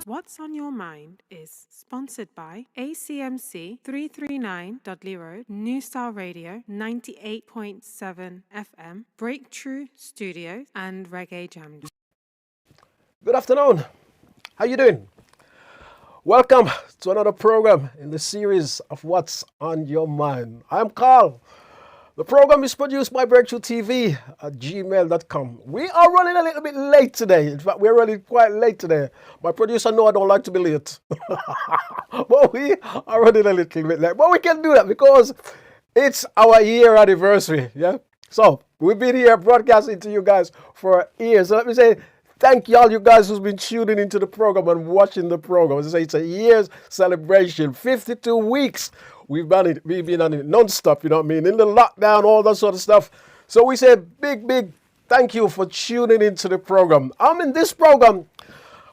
What's on Your Mind is sponsored by ACMC 339 Dudley Road, New Star Radio 98.7 FM, Breakthrough Studios, and Reggae Jam. Good afternoon. How you doing? Welcome to another program in the series of What's on Your Mind. I'm Carl. The program is produced by Breakthrough TV at gmail.com. We are running a little bit late today. In fact, we're running quite late today. My producer knows I don't like to be late. But we are running a little bit late. But we can do that because it's our year anniversary. Yeah. So we've been here broadcasting to you guys for years. So let me say thank y'all, you guys who's been tuning into the program and watching the program. As I say, it's a year's celebration. 52 weeks. We've been on it non-stop, you know what I mean? In the lockdown, all that sort of stuff. So we say big thank you for tuning into the program. I'm in this program.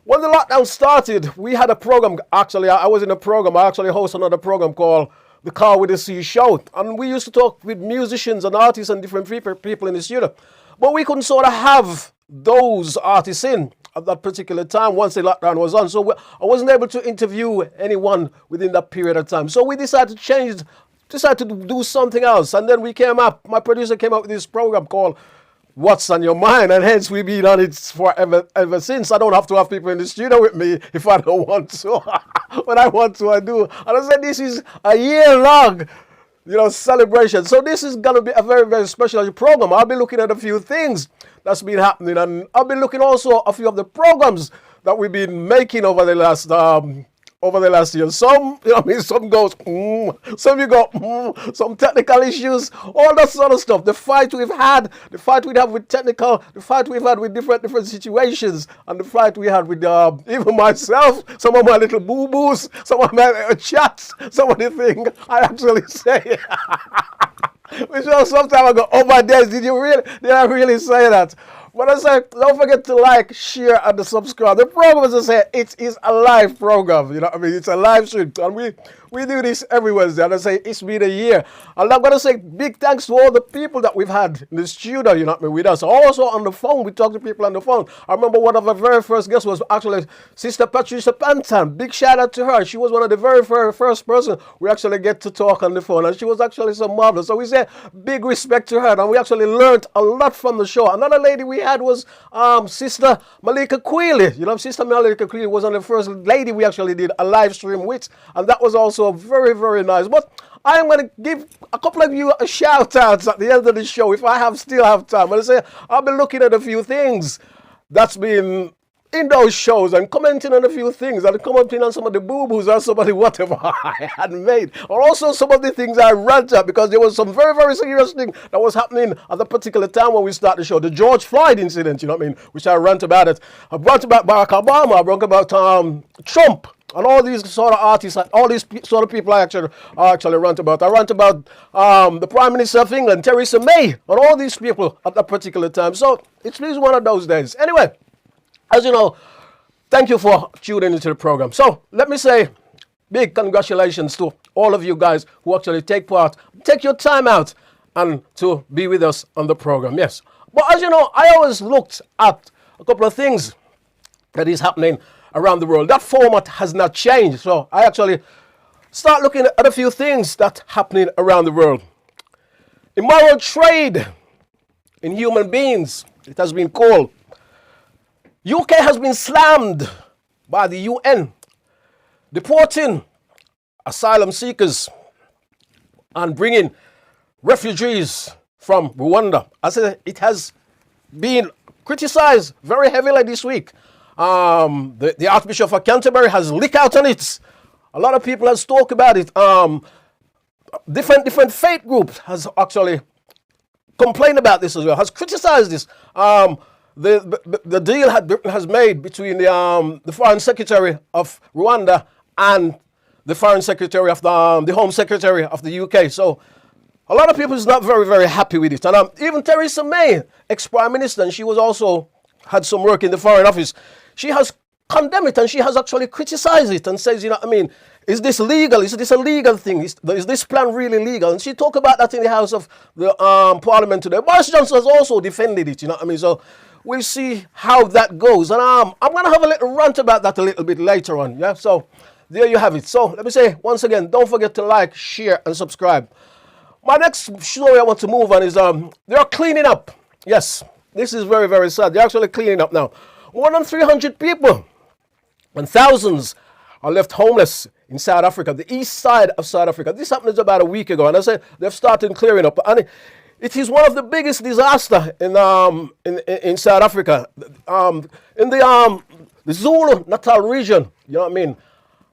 When the lockdown started, we had a program. Actually, I was in a program. I actually host another program called The Car with the Sea Show. And we used to talk with musicians and artists and different people in the studio. But we couldn't sort of have those artists in at that particular time once the lockdown was on. So I wasn't able to interview anyone within that period of time. So we decided to do something else. And then my producer came up with this program called What's on Your Mind? And hence we've been on it forever ever since. I don't have to have people in the studio with me if I don't want to. When I want to, I do. And I said this is a year-long celebration. So this is going to be a very, very special program. I'll be looking at a few things that's been happening, and I'll be looking also a few of the programs that we've been making over the last year. Some, some goes, some you go, some technical issues, all that sort of stuff. The fight we have with technical, the fight we've had with different situations, and the fight we had with even myself, some of my little boo-boos, some of my chats, some of the things I actually say. Which was some time ago, oh my days, did I really say that? But I say, don't forget to like, share, and subscribe. The program, as I say, it is a live program. You know what I mean? It's a live stream. And we do this every Wednesday. And I say, it's been a year. And I'm going to say big thanks to all the people that we've had in the studio, you know what I mean, with us. Also on the phone, we talk to people on the phone. I remember one of our very first guests was actually Sister Patricia Pantan. Big shout out to her. She was one of the very first person we actually get to talk on the phone. And she was actually so marvelous. So we say big respect to her. And we actually learned a lot from the show. Another lady we had was Sister Malika Queely. Sister Malika Queely was one of the first lady we actually did a live stream with, and that was also very, very nice. But I'm going to give a couple of you a shout outs at the end of the show if I still have time. And I say I'll be looking at a few things that's been in those shows and commenting on a few things and commenting on some of the boo-boos or some of the whatever I had made. Or also some of the things I rant at, because there was some very, very serious thing that was happening at the particular time when we started the show. The George Floyd incident, which I rant about it. I rant about Barack Obama, I rant about Trump. And all these sort of artists, all these sort of people I actually rant about. I rant about the Prime Minister of England, Theresa May, and all these people at that particular time. So it's one of those days. Anyway, as you know, thank you for tuning into the program. So let me say big congratulations to all of you guys who actually take your time out and to be with us on the program. Yes. But as you know, I always looked at a couple of things that is happening around the world. That format has not changed. So I actually start looking at a few things that's happening around the world. Immoral trade in human beings, it has been called. UK has been slammed by the UN, deporting asylum seekers and bringing refugees from Rwanda. I said it has been criticized very heavily this week. The Archbishop of Canterbury has leaked out on it. A lot of people have talked about it. Different faith groups has actually complained about this as well, has criticized this. The deal has made between the Foreign Secretary of Rwanda and the Foreign Secretary of the Home Secretary of the UK. So a lot of people is not very, very happy with it. And even Theresa May, ex-Prime Minister, and she was also had some work in the Foreign Office. She has condemned it and she has actually criticized it and says, is this legal? Is this a legal thing? Is this plan really legal? And she talked about that in the House of the Parliament today. Boris Johnson has also defended it, So we'll see how that goes. And I'm going to have a little rant about that a little bit later on. Yeah, so there you have it. So let me say once again, don't forget to like, share, and subscribe. My next story I want to move on is they're cleaning up. Yes, this is very, very sad. They're actually cleaning up now. More than 300 people and thousands are left homeless in South Africa, the east side of South Africa. This happened about a week ago, and I said they've started clearing up. And it is one of the biggest disasters in South Africa, in the Zulu Natal region. You know what I mean?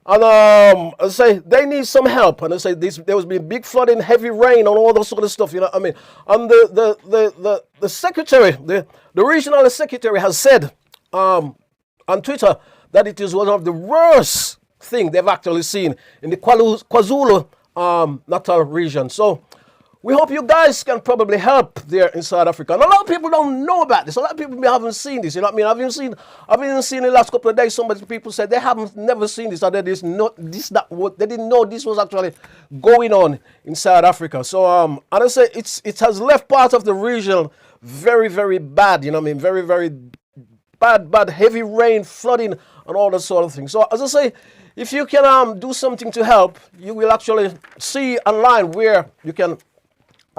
And I say they need some help. And I say there was been big flooding, heavy rain, and all those sort of stuff. You know what I mean? And the secretary, the regional secretary, has said on Twitter that it is one of the worst thing they've actually seen in the KwaZulu Natal region. So we hope you guys can probably help there in South Africa. And a lot of people don't know about this. A lot of people haven't seen this. You know what I mean? I've even seen in the last couple of days, people said they haven't never seen this, or they didn't know this was actually going on in South Africa. So and I say it has left part of the region very, very bad. You know what I mean? Very, very bad, heavy rain, flooding, and all that sort of thing. So as I say, if you can do something to help, you will actually see online where you can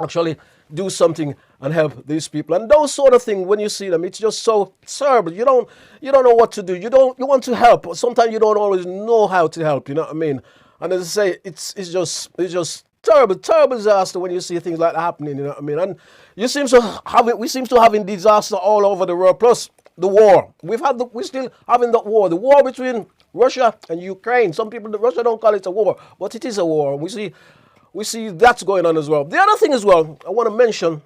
actually do something and help these people. And those sort of things, when you see them, it's just so terrible. You don't know what to do. You want to help, but sometimes you don't always know how to help. You know what I mean? And as I say, it's just terrible disaster when you see things like that happening. You know what I mean? And we seem to having disaster all over the world. Plus the war. We're still having that war. The war between Russia and Ukraine. Some people, Russia don't call it a war, but it is a war. We see that's going on as well. The other thing as well, I want to mention,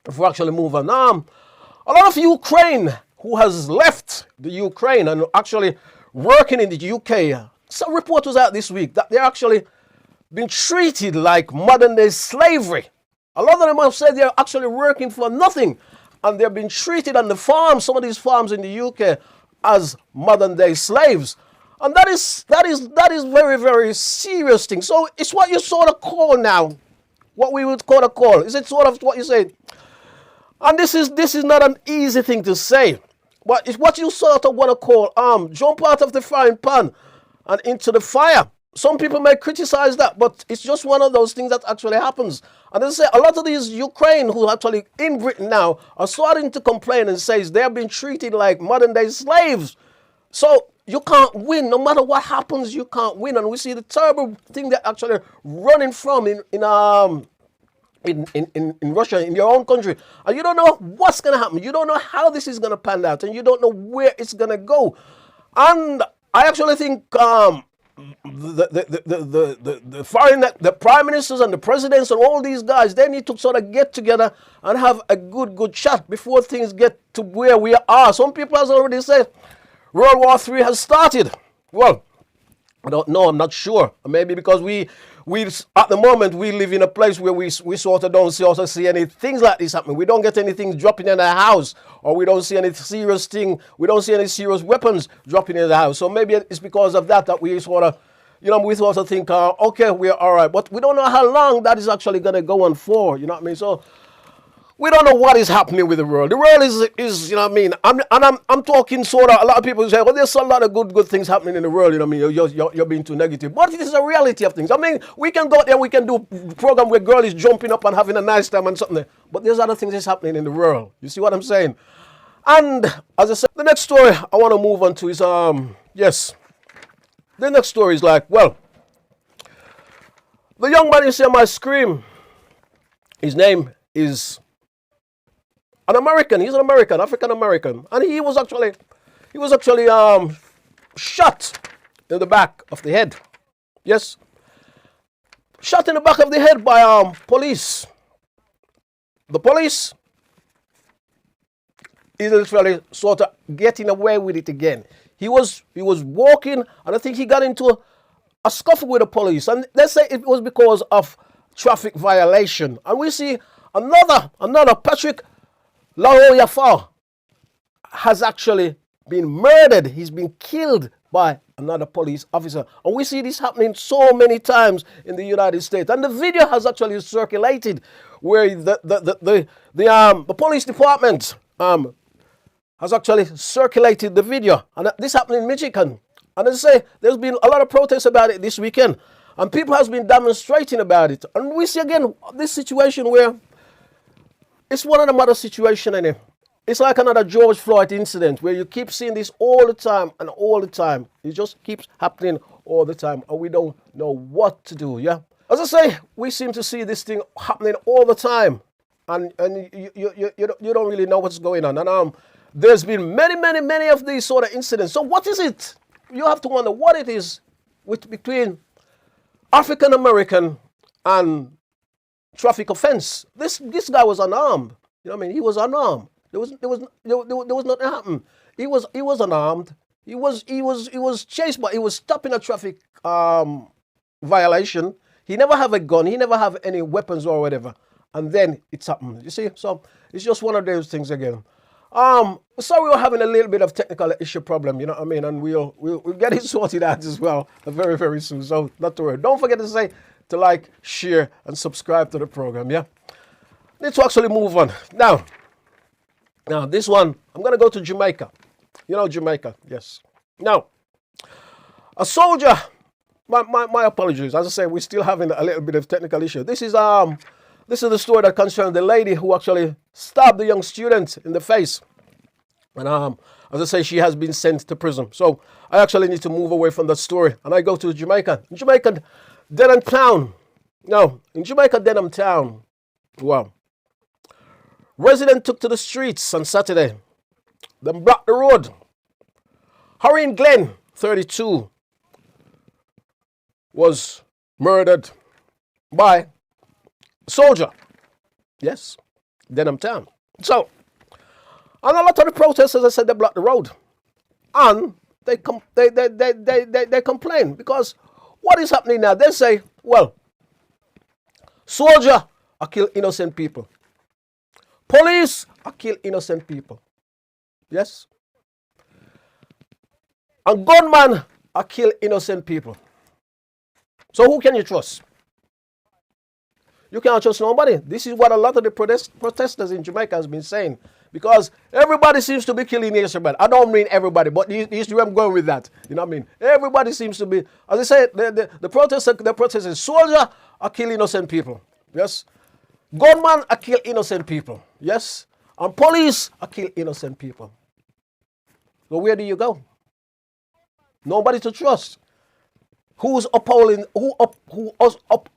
if we actually move on, a lot of Ukraine who has left the Ukraine and actually working in the UK. Some report was out this week that they're actually being treated like modern day slavery. A lot of them have said they're actually working for nothing, and they're being treated on the farms, some of these farms in the UK, as modern day slaves. And that is very, very serious thing. So it's what you sort of call now, what we would call a call. Is it sort of what you say? And this is not an easy thing to say, but it's what you sort of want to call jump out of the frying pan and into the fire. Some people may criticize that, but it's just one of those things that actually happens. And as I say, a lot of these Ukraine who are actually in Britain now are starting to complain and say they're being treated like modern day slaves. So you can't win. No matter what happens, you can't win. And we see the terrible thing they're actually running from in Russia, in your own country. And you don't know what's going to happen. You don't know how this is going to pan out. And you don't know where it's going to go. And I actually think the prime ministers and the presidents and all these guys, they need to sort of get together and have a good chat before things get to where we are. Some people have already said World War III has started. Well, I don't know. I'm not sure. Maybe because we at the moment we live in a place where we sort of don't see any things like this happening. We don't get anything dropping in our house, or we don't see any serious thing. We don't see any serious weapons dropping in the house. So maybe it's because of that we sort of, we sort of think, okay, we're all right. But we don't know how long that is actually going to go on for. You know what I mean? So we don't know what is happening with the world. The world is you know what I mean? I'm talking sort of, a lot of people say, well, there's a lot of good things happening in the world, you know what I mean? You're being too negative. But it is a reality of things. I mean, we can go there, we can do a program where girl is jumping up and having a nice time and something. But there's other things that's happening in the world. You see what I'm saying? And as I said, the next story I want to move on to is, yes. The next story is like, well, the young man you see on my screen, his name is an American. He's an American, African American, and he was actually shot in the back of the head. Yes, shot in the back of the head by police. The police is literally sort of getting away with it again. He was walking, and I think he got into a scuffle with the police, and they say it was because of traffic violation. And we see another Patrick Laoyafa has actually been murdered. He's been killed by another police officer. And we see this happening so many times in the United States. And the video has actually circulated where the police department has actually circulated the video. And this happened in Michigan. And as I say, there's been a lot of protests about it this weekend. And people have been demonstrating about it. And we see again this situation where it's one of the other situation in it. It's like another George Floyd incident where you keep seeing this all the time and all the time. It just keeps happening all the time. And we don't know what to do, yeah? As I say, we seem to see this thing happening all the time. And you don't really know what's going on. And there's been many of these sort of incidents. So what is it? You have to wonder what it is between African American and traffic offense. This guy was unarmed. You know what I mean? He was unarmed. There was nothing happened. He was unarmed. He was chased, but he was stopping a traffic violation. He never have a gun. He never have any weapons or whatever. And then it's happened. You see? So it's just one of those things again. Sorry we're having a little bit of technical issue problem, you know what I mean? And we'll get it sorted out as well very, very soon. So not to worry. Don't forget to like, share, and subscribe to the program, yeah? Need to actually move on. Now this one, I'm going to go to Jamaica. You know Jamaica, yes. Now, a soldier, my apologies. As I say, we're still having a little bit of technical issue. This is the story that concerns the lady who actually stabbed the young student in the face. And as I say, she has been sent to prison. So I actually need to move away from that story. And I go to Jamaica. In Jamaica, Denham Town. No, in Jamaica, Denham Town. Wow. Resident took to the streets on Saturday. Then blocked the road. Harry Glenn, 32, was murdered by a soldier. Yes, Denham Town. So, and a lot of the protesters, I said, they blocked the road. And they complain because what is happening now? They say, well, soldier are kill innocent people. Police are kill innocent people. Yes? And gunmen are kill innocent people. So who can you trust? You can't trust nobody. This is what a lot of the protesters in Jamaica has been saying. Because everybody seems to be killing innocent. I don't mean everybody, but you see where I'm going with that. You know what I mean? Everybody seems to be, as I said, the protesters, soldier are killing innocent people. Yes? Gunmen are kill innocent people. Yes? And police are kill innocent people. So where do you go? Nobody to trust. Who's upholding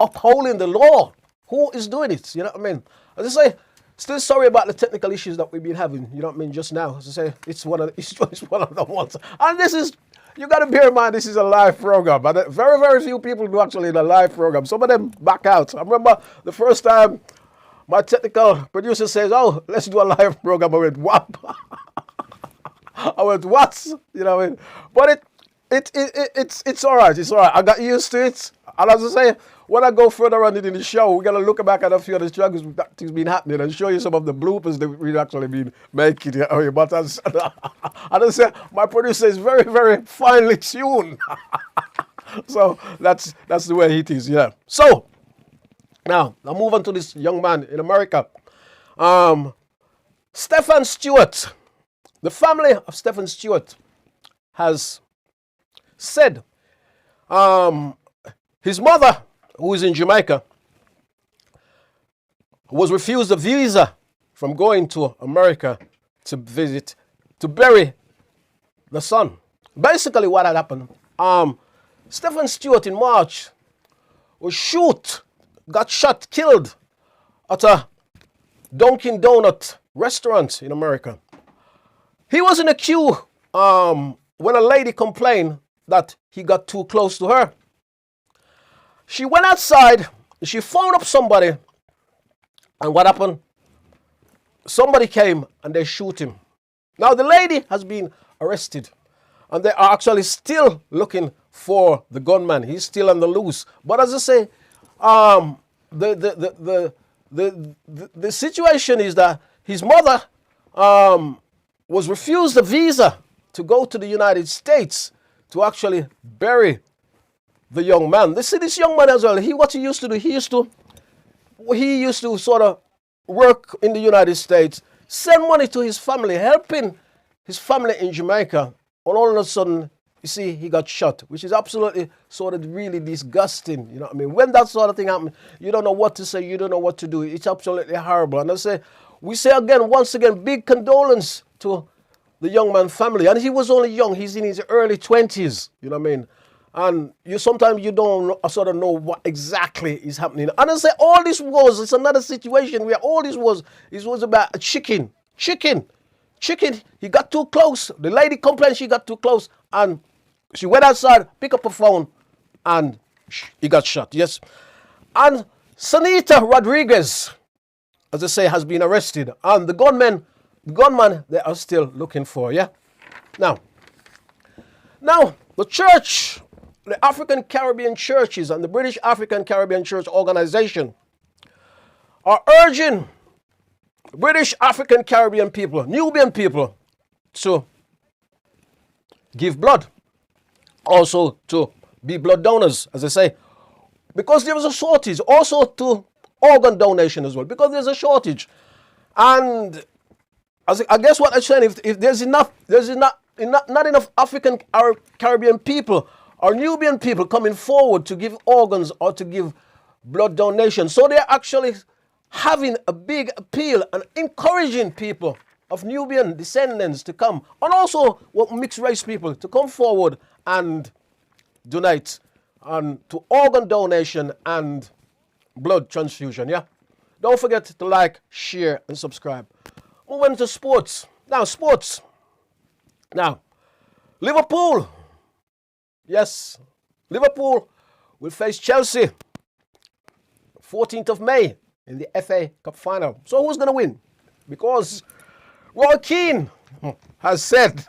upholding the law? Who is doing it? You know what I mean? As I say, still sorry about the technical issues that we've been having. You know what I mean? Just now, as I say, it's one of the ones. And this is, you got to bear in mind, this is a live program. And very few people do actually in a live program. Some of them back out. I remember the first time my technical producer says, "Oh, let's do a live program." I went, "What?" I went, "What?" You know what I mean? But it's all right. It's all right. I got used to it. And as I say, when I go further on in the show, we're going to look back at a few of the struggles that's been happening and show you some of the bloopers that we've actually been making. But as I say, my producer is very finely tuned. So that's the way it is, yeah. So, now, I'll move on to this young man in America. Stefan Stewart. The family of Stefan Stewart has said his mother, who is in Jamaica, was refused a visa from going to America to bury the son. Basically what had happened, Stefan Stewart in March got shot, killed at a Dunkin' Donut restaurant in America. He was in a queue when a lady complained that he got too close to her. She went outside, she phoned up somebody, and what happened? Somebody came and they shoot him. Now the lady has been arrested, and they are actually still looking for the gunman. He's still on the loose. But as I say, the situation is that his mother was refused a visa to go to the United States to actually bury the young man. This young man as well, what he used to do, he used to sort of work in the United States, send money to his family, helping his family in Jamaica, and all of a sudden, you see, he got shot, which is absolutely sort of really disgusting. You know what I mean? When that sort of thing happens, you don't know what to say, you don't know what to do. It's absolutely horrible. And we say again, once again, big condolence to the young man's family. And he was only young, he's in his early 20s, you know what I mean? And sometimes you don't sort of know what exactly is happening. And I say all this was, it's another situation where all this was, it was about a chicken. He got too close. The lady complained she got too close, and she went outside, picked up her phone, and he got shot, yes. And Sanita Rodriguez, as I say, has been arrested. And the gunman, they are still looking for, yeah? Now, the church, the African Caribbean churches and the British African Caribbean Church Organization are urging British African Caribbean people, Nubian people, to give blood. Also to be blood donors, as I say, because there is a shortage. Also to organ donation as well, because there's a shortage. And I guess what I'm saying, if there's not enough African or Caribbean people or Nubian people coming forward to give organs or to give blood donation, so they're actually having a big appeal and encouraging people of Nubian descendants to come, and also mixed race people to come forward and donate to organ donation and blood transfusion, yeah? Don't forget to like, share, and subscribe. Moving to sports. Now, Liverpool. Yes, Liverpool will face Chelsea 14th of May in the FA Cup final. So who's going to win? Because Roy Keane has said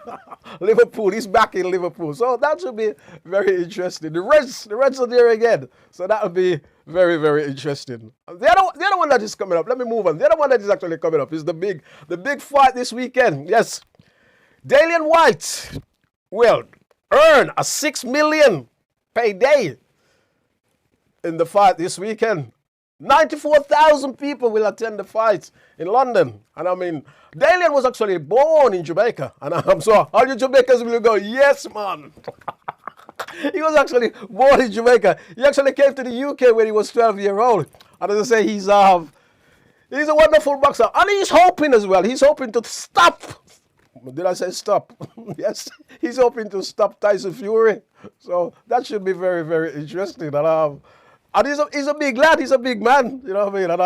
Liverpool, he's back in Liverpool. So that should be very interesting. The Reds are there again. So that will be very, very interesting. The other one that is coming up, let me move on. The other one that is actually coming up is the big fight this weekend. Yes. Dillian White will earn a $6 million payday in the fight this weekend. 94,000 people will attend the fight in London. And I mean, Dillian was actually born in Jamaica. And I'm sorry, all you Jamaicans will go, yes, man. He was actually born in Jamaica. He actually came to the UK when he was 12 years old. And as I say, he's a wonderful boxer. And he's hoping as well. He's hoping to stop. Did I say stop? Yes. He's hoping to stop Tyson Fury. So that should be very, very interesting. And he's a big lad. He's a big man. You know what I mean? And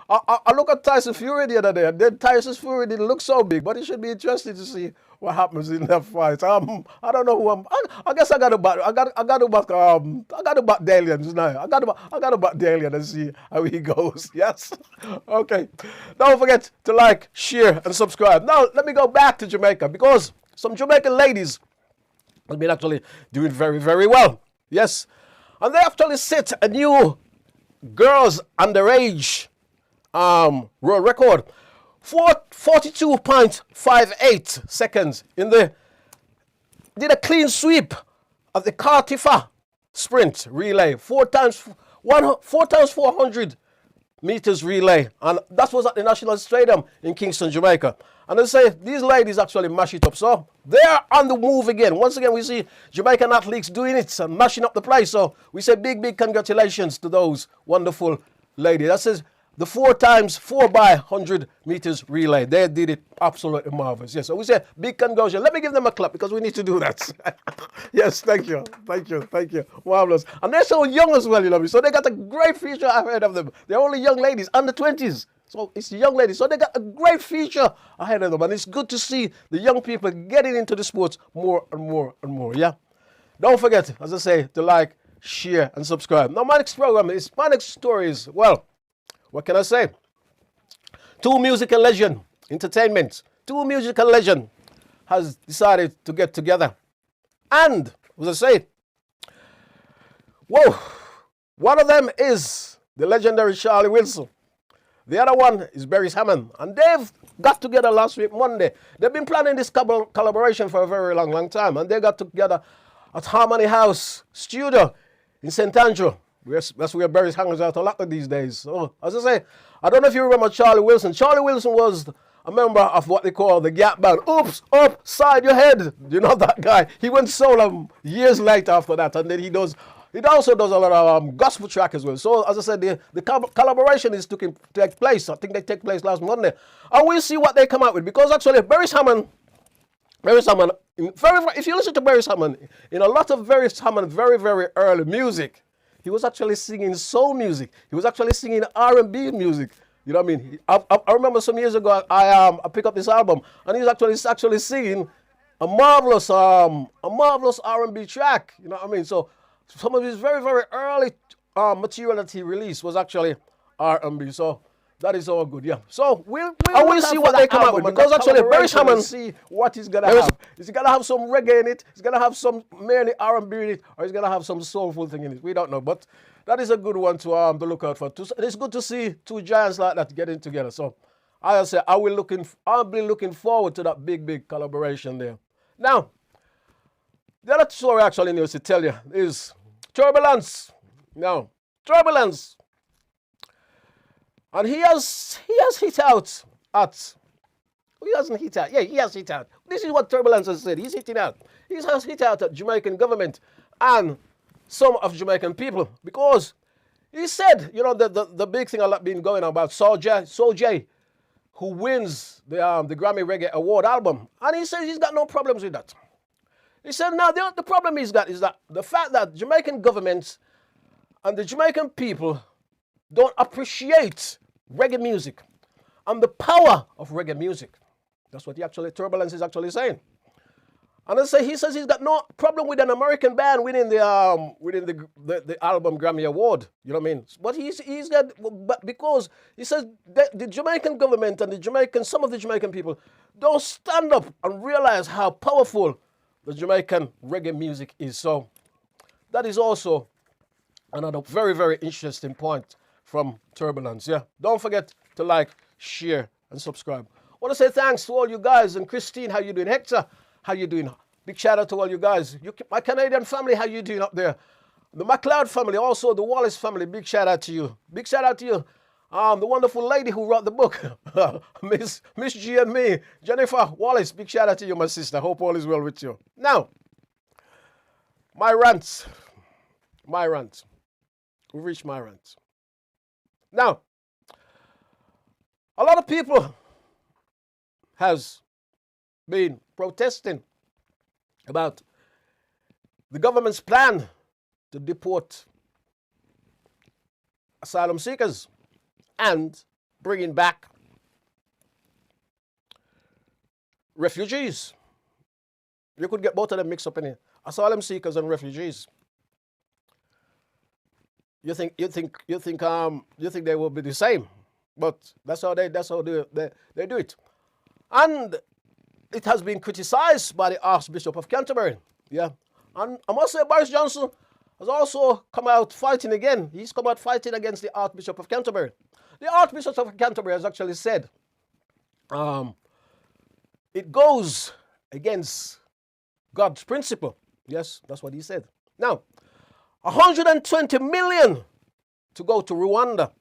I look at Tyson Fury the other day, and then Tyson Fury didn't look so big, but it should be interesting to see what happens in that fight. I don't know who I guess I got to back Dillian now. I got to back Dillian and see how he goes. Yes. Okay. Don't forget to like, share, and subscribe. Now let me go back to Jamaica, because some Jamaican ladies have been actually doing very, very well. Yes. And they actually set a new girls underage world record. 42.58 seconds did a clean sweep of the Cartifa sprint relay. 4 times 400 meters relay. And that was at the National Stadium in Kingston, Jamaica. And they say these ladies actually mash it up. So they're on the move again. Once again, we see Jamaican athletes doing it and mashing up the place. So we say big congratulations to those wonderful ladies. That says the 4 times 4 by 100 meters relay. They did it absolutely marvelous. Yes, so we say big congratulations. Let me give them a clap, because we need to do that. Yes, thank you. Marvelous. And they're so young as well, you know. So they got a great future ahead of them. They're only young ladies, under 20s. So it's young ladies. So they got a great future ahead of them. And it's good to see the young people getting into the sports more and more and more. Yeah. Don't forget, as I say, to like, share, and subscribe. Now, my next program is my next story is, well, what can I say? Two musical legends has decided to get together. And, as I say, whoa, one of them is the legendary Charlie Wilson. The other one is Barry Hammond. And they've got together last week, Monday. They've been planning this collaboration for a very long time. And they got together at Harmony House Studio in St. Andrew. That's where Barry hangs out a lot of these days. So, as I say, I don't know if you remember Charlie Wilson. Charlie Wilson was a member of what they call the Gap Band. Oops, upside your head. You know that guy? He went solo years later after that, and then he also does a lot of gospel track as well. So as I said, the collaboration is to take place. I think they take place last Monday, and we'll see what they come out with. Because actually, Barry Hammond, if you listen to Barry Hammond, in a lot of Barry Hammond very, very early music, he was actually singing soul music. He was actually singing R&B music. You know what I mean? I remember some years ago, I picked up this album, and he's actually singing a marvelous R&B track. You know what I mean? So some of his very, very early material that he released was actually R&B. So that is all good, yeah. So we'll see what they come out with, because actually Barry Hammond, see what he's gonna have. Is he gonna have some reggae in it? He's gonna have some mainly R&B in it, or he's gonna have some soulful thing in it? We don't know, but that is a good one to look out for. It's good to see two giants like that getting together. So I'll say I'll be looking forward to that big collaboration there. Now, the other story actually needs to tell you is Turbulence. Now, Turbulence. And he has hit out at, he hasn't hit out, yeah, he has hit out. This is what Turbulence has said, he's hitting out. He has hit out at Jamaican government and some of Jamaican people, because he said, you know, the big thing a lot been going on about Soul J, who wins the Grammy Reggae Award album, and he says he's got no problems with that. He said, now the problem is that the fact that Jamaican government and the Jamaican people don't appreciate reggae music and the power of reggae music. That's what Turbulence is actually saying. And he says he's got no problem with an American band winning the album Grammy Award. You know what I mean? But he's got, because he says that the Jamaican government and some of the Jamaican people don't stand up and realize how powerful the Jamaican reggae music is. So that is also another very, very interesting point from Turbulence. Yeah. Don't forget to like, share, and subscribe. I want to say thanks to all you guys. And Christine, how you doing? Hector, how you doing? Big shout out to all you guys. My Canadian family, how you doing up there? The McLeod family, also the Wallace family, big shout out to you. Big shout out to you. The wonderful lady who wrote the book, Miss G and me, Jennifer Wallace, big shout out to you, my sister. Hope all is well with you. Now, my rant. We've reached my rant. Now, a lot of people has been protesting about the government's plan to deport asylum seekers and bringing back refugees. You could get both of them mixed up in here. Asylum seekers and refugees. You think they will be the same, but that's how they do it. And it has been criticized by the Archbishop of Canterbury. Yeah. And I must say Boris Johnson has also come out fighting again. He's come out fighting against the Archbishop of Canterbury. The Archbishop of Canterbury has actually said it goes against God's principle. Yes, that's what he said. Now, 120 million to go to Rwanda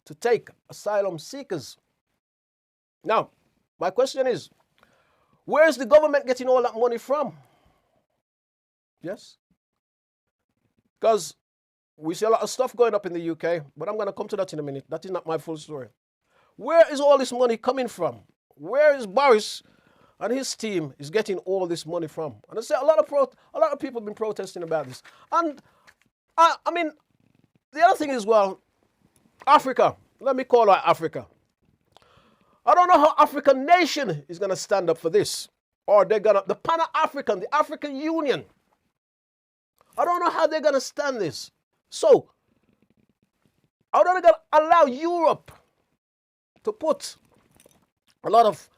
to take asylum seekers. Now, my question is, where is the government getting all that money from? Yes? Because we see a lot of stuff going up in the UK, but I'm going to come to that in a minute. That is not my full story. Where is all this money coming from? Where is Boris and his team is getting all this money from? And I say a lot of people have been protesting about this. And I mean, the other thing is, well, Africa. Let me call out Africa. I don't know how African nation is going to stand up for this. Or they're going to, the Pan-African, the African Union. I don't know how they're going to stand this. So, how are they going to allow Europe to put a lot of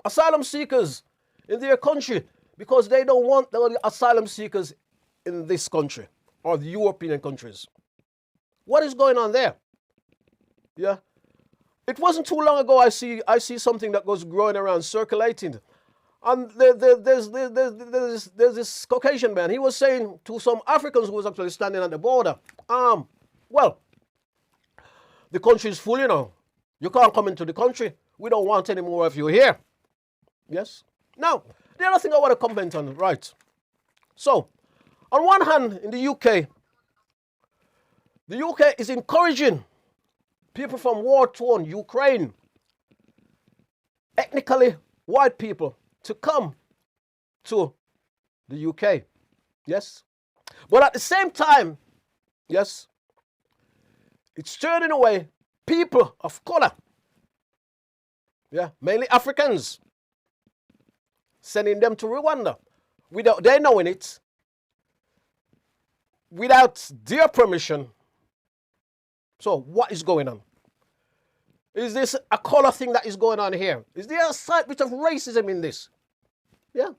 asylum seekers in their country because they don't want the asylum seekers in this country or the European countries? What is going on there? Yeah. It wasn't too long ago I see something that goes growing around, circulating. And there's this Caucasian man. He was saying to some Africans who was actually standing at the border, well, the country is full, you know. You can't come into the country. We don't want any more of you here. Yes? Now, the other thing I want to comment on, right? So, on one hand, in the UK is encouraging people from war-torn Ukraine, ethnically white people, to come to the UK. Yes? But at the same time, yes, it's turning away people of color. Yeah, mainly Africans. Sending them to Rwanda without their knowing it, without their permission. So what is going on? Is this a color thing that is going on here? Is there a slight bit of racism in this? Yeah.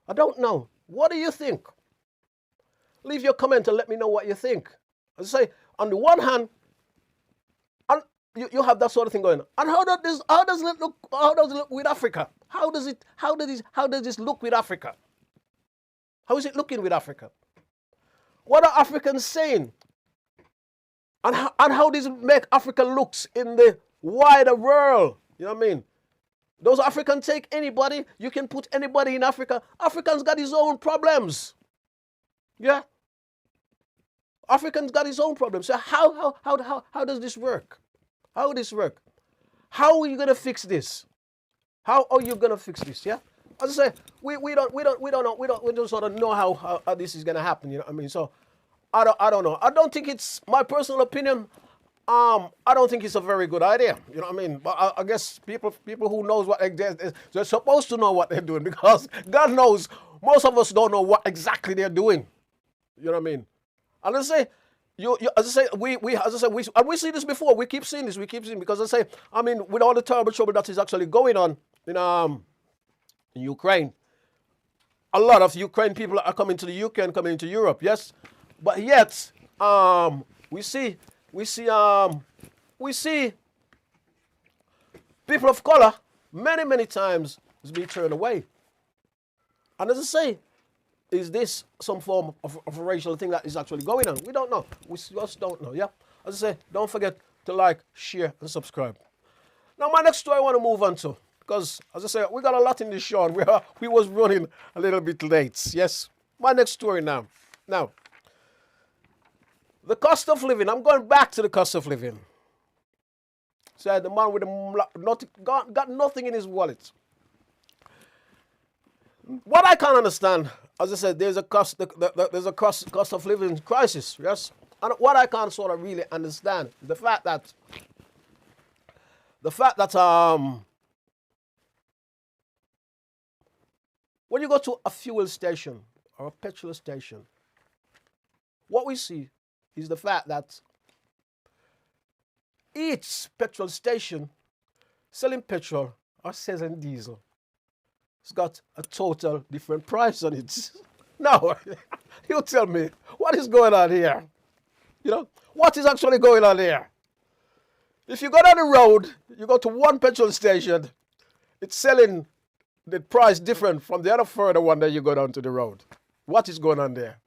I don't know. What do you think? Leave your comment and let me know what you think. As I say, on the one hand, you have that sort of thing going on. And how does it look with Africa? How does this look with Africa? How is it looking with Africa? What are Africans saying? And how does it make Africa looks in the wider world? You know what I mean? Does African take anybody? You can put anybody in Africa. Africans got his own problems. Yeah? Africans got his own problems. So how does this work? How does this work? How are you going to fix this? How are you going to fix this? Yeah? As I say, we don't sort of know how this is going to happen. You know what I mean? So I don't know. I don't think it's my personal opinion. I don't think it's a very good idea. You know what I mean? But I guess people who knows what they're supposed to know what they're doing, because God knows most of us don't know what exactly they're doing. You know what I mean? And as I say, we see this before. We keep seeing this. Because I say, I mean, with all the terrible trouble that is actually going on in Ukraine, a lot of Ukraine people are coming to the UK and coming into Europe. Yes, but yet we see people of color many times is being turned away. And as I say, is this some form of a racial thing that is actually going on? We don't know. We just don't know, yeah? As I say, don't forget to like, share, and subscribe. Now, my next story I want to move on to, because, as I say, we got a lot in this show, and we was running a little bit late, yes? My next story now. Now, the cost of living. I'm going back to the cost of living. So the man with got nothing in his wallet. What I can't understand, as I said, there's a cost of living crisis, yes? And what I can't sort of really understand is the fact that when you go to a fuel station or a petrol station, what we see is the fact that each petrol station selling petrol or selling diesel, it's got a total different price on it. Now, you tell me, what is going on here? You know, what is actually going on here? If you go down the road, you go to one petrol station, it's selling the price different from the other further one that you go down to the road. What is going on there?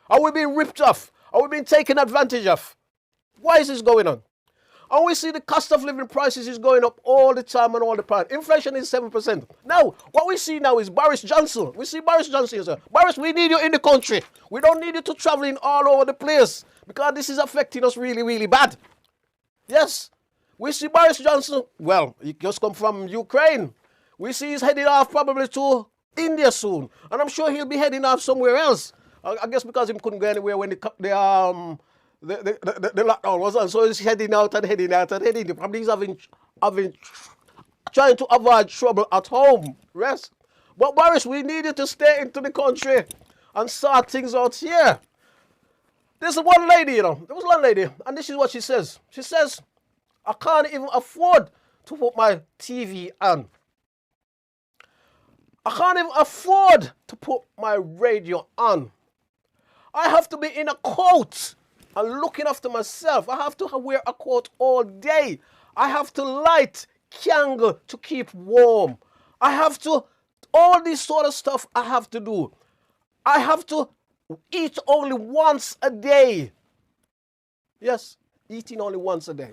Are we being ripped off? Are we being taken advantage of? Why is this going on? And we see the cost of living prices is going up all the time and all the time. Inflation is 7%. Now, what we see now is Boris Johnson. We see Boris Johnson here, sir. Boris, we need you in the country. We don't need you to travel in all over the place, because this is affecting us really bad. Yes. We see Boris Johnson, well, he just come from Ukraine. We see he's heading off probably to India soon. And I'm sure he'll be heading off somewhere else. I guess because he couldn't go anywhere when the lockdown was on, so he's heading out. Probably he's trying to avoid trouble at home. Yes. But Boris, we need you to stay into the country and sort things out here. There's one lady, there was one lady, and this is what she says. She says, I can't even afford to put my TV on. I can't even afford to put my radio on. I have to be in a coat and looking after myself. I have to wear a coat all day. I have to light candle to keep warm. I have to, all this sort of stuff I have to do. I have to eat only once a day. Yes, eating only once a day.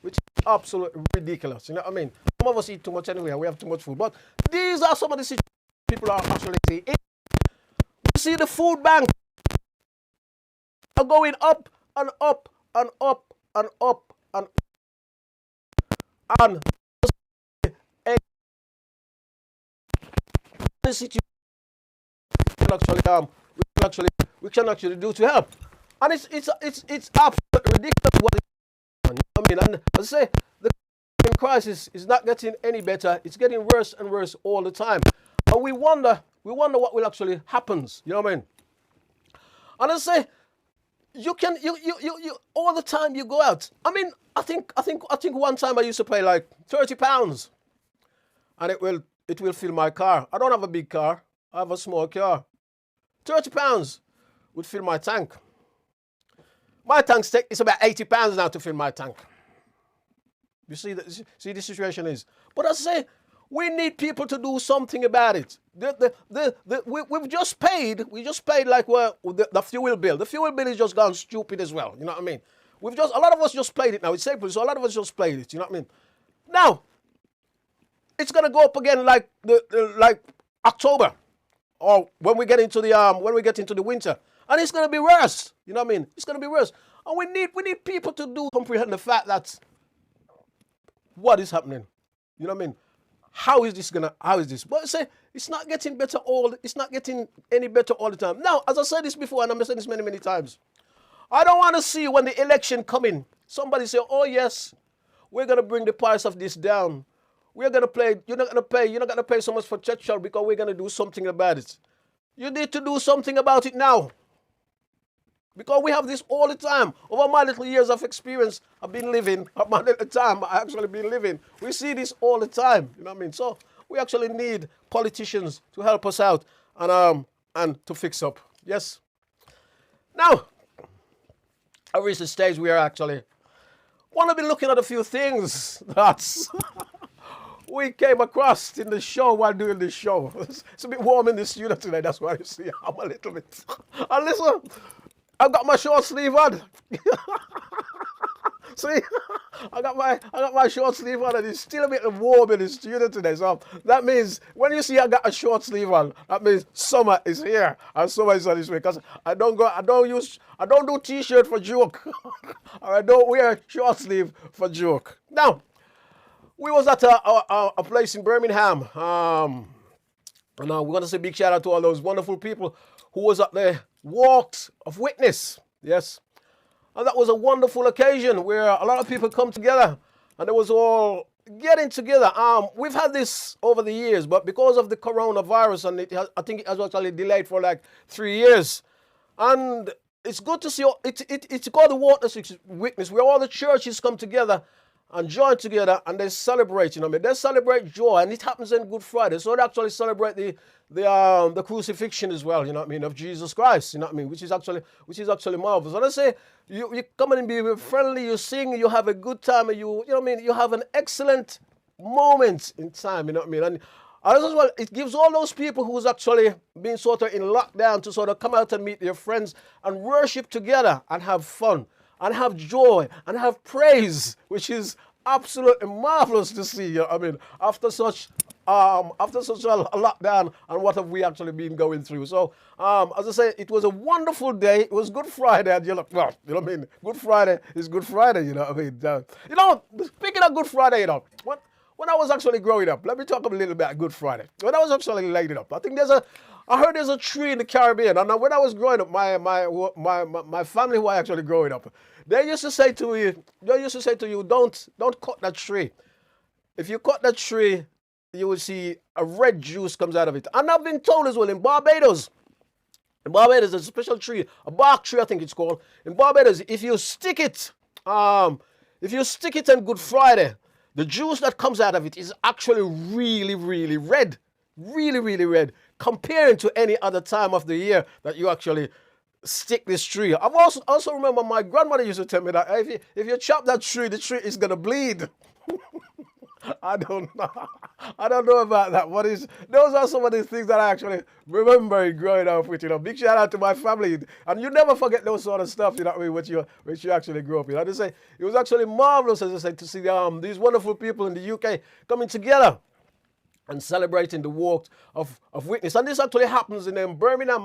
which is absolutely ridiculous. You know what I mean? Some of us eat too much anyway, we have too much food. But these are some of the situations people are actually seeing. We see the food bank are going up and up and up and up and up. And the situation we can actually do to help. And it's absolutely ridiculous what it's done. You know what I mean? And as I say, the crisis is not getting any better. It's getting worse and worse all the time. And we wonder what will actually happen. You know what I mean? And I say, you all the time you go out. I mean, I think one time I used to pay like £30, and it will fill my car. I don't have a big car. I have a small car. £30 would fill my tank. My tank it's about £80 now to fill my tank. You see the situation is. But as I say, we need people to do something about it. We've just paid. We just paid like the fuel bill. The fuel bill is just gone stupid as well. You know what I mean? A lot of us just paid it now. It's April, so a lot of us just paid it. You know what I mean? Now, it's gonna go up again like October, or when we get into the winter, and it's gonna be worse. You know what I mean? It's gonna be worse, and we need people to comprehend the fact that what is happening. You know what I mean? How is this? But I say it's not getting better it's not getting any better all the time. Now, as I said this before, and I've said this many times, I don't want to see when the election coming, somebody say, oh yes, we're gonna bring the price of this down. We're gonna play, you're not gonna pay so much for petrol because we're gonna do something about it. You need to do something about it now. Because we have this all the time. Over my little years of experience, I've been living, of my little time I actually been living. We see this all the time. You know what I mean? So we actually need politicians to help us out and to fix up. Yes. Now, I reached the stage where I actually want to be looking at a few things that we came across in the show while doing the show. It's a bit warm in the studio today. That's why you see I'm a little bit. And listen, I've got my short sleeve on. See, I got my short sleeve on, and it's still a bit warm in the studio today. So that means when you see I got a short sleeve on, that means summer is here and summer is on its way. Because I don't do t-shirt for joke, or I don't wear short sleeve for joke. Now, we was at a place in Birmingham, and we want to say big shout out to all those wonderful people who was at the Walks of Witness. Yes. And that was a wonderful occasion where a lot of people come together, and it was all getting together. We've had this over the years, but because of the coronavirus, and I think it has actually delayed for like 3 years. And it's good to see, it's called the Walks of Witness, where all the churches come together and join together, and they celebrate, you know what I mean? They celebrate joy, and it happens on Good Friday. So they actually celebrate the crucifixion as well, you know what I mean, of Jesus Christ, you know what I mean, which is actually marvelous. And I say, you come in and be friendly, you sing, you have a good time, and you know what I mean, you have an excellent moment in time, you know what I mean. And as well, it gives all those people who's actually been sort of in lockdown to sort of come out and meet their friends and worship together and have fun and have joy and have praise, which is absolutely marvelous to see. You know what I mean, after such a lockdown, and what have we actually been going through? So, as I say, it was a wonderful day. It was Good Friday, and well, you know what I mean. Good Friday is Good Friday. You know what I mean. Speaking of Good Friday, you know, when I was actually growing up, let me talk a little bit about Good Friday. When I was actually laid up, I think I heard there's a tree in the Caribbean, and when I was growing up, my family who I actually growing up, they used to say to you, don't cut that tree. If you cut that tree, you will see a red juice comes out of it. And I've been told as well in Barbados, there's a special tree, a bark tree I think it's called. In Barbados, if you stick it on Good Friday, the juice that comes out of it is actually really, really red. Really, really red, comparing to any other time of the year that you actually stick this tree. I've also remember my grandmother used to tell me that if you chop that tree, the tree is going to bleed. I don't know. I don't know about that. Those are some of the things that I actually remember growing up with. Big shout out to my family, and you never forget those sort of stuff. You know what I mean? Which you actually grew up in. I just say it was actually marvelous, as I said, to see these wonderful people in the UK coming together and celebrating the walk of witness. And this actually happens in Birmingham,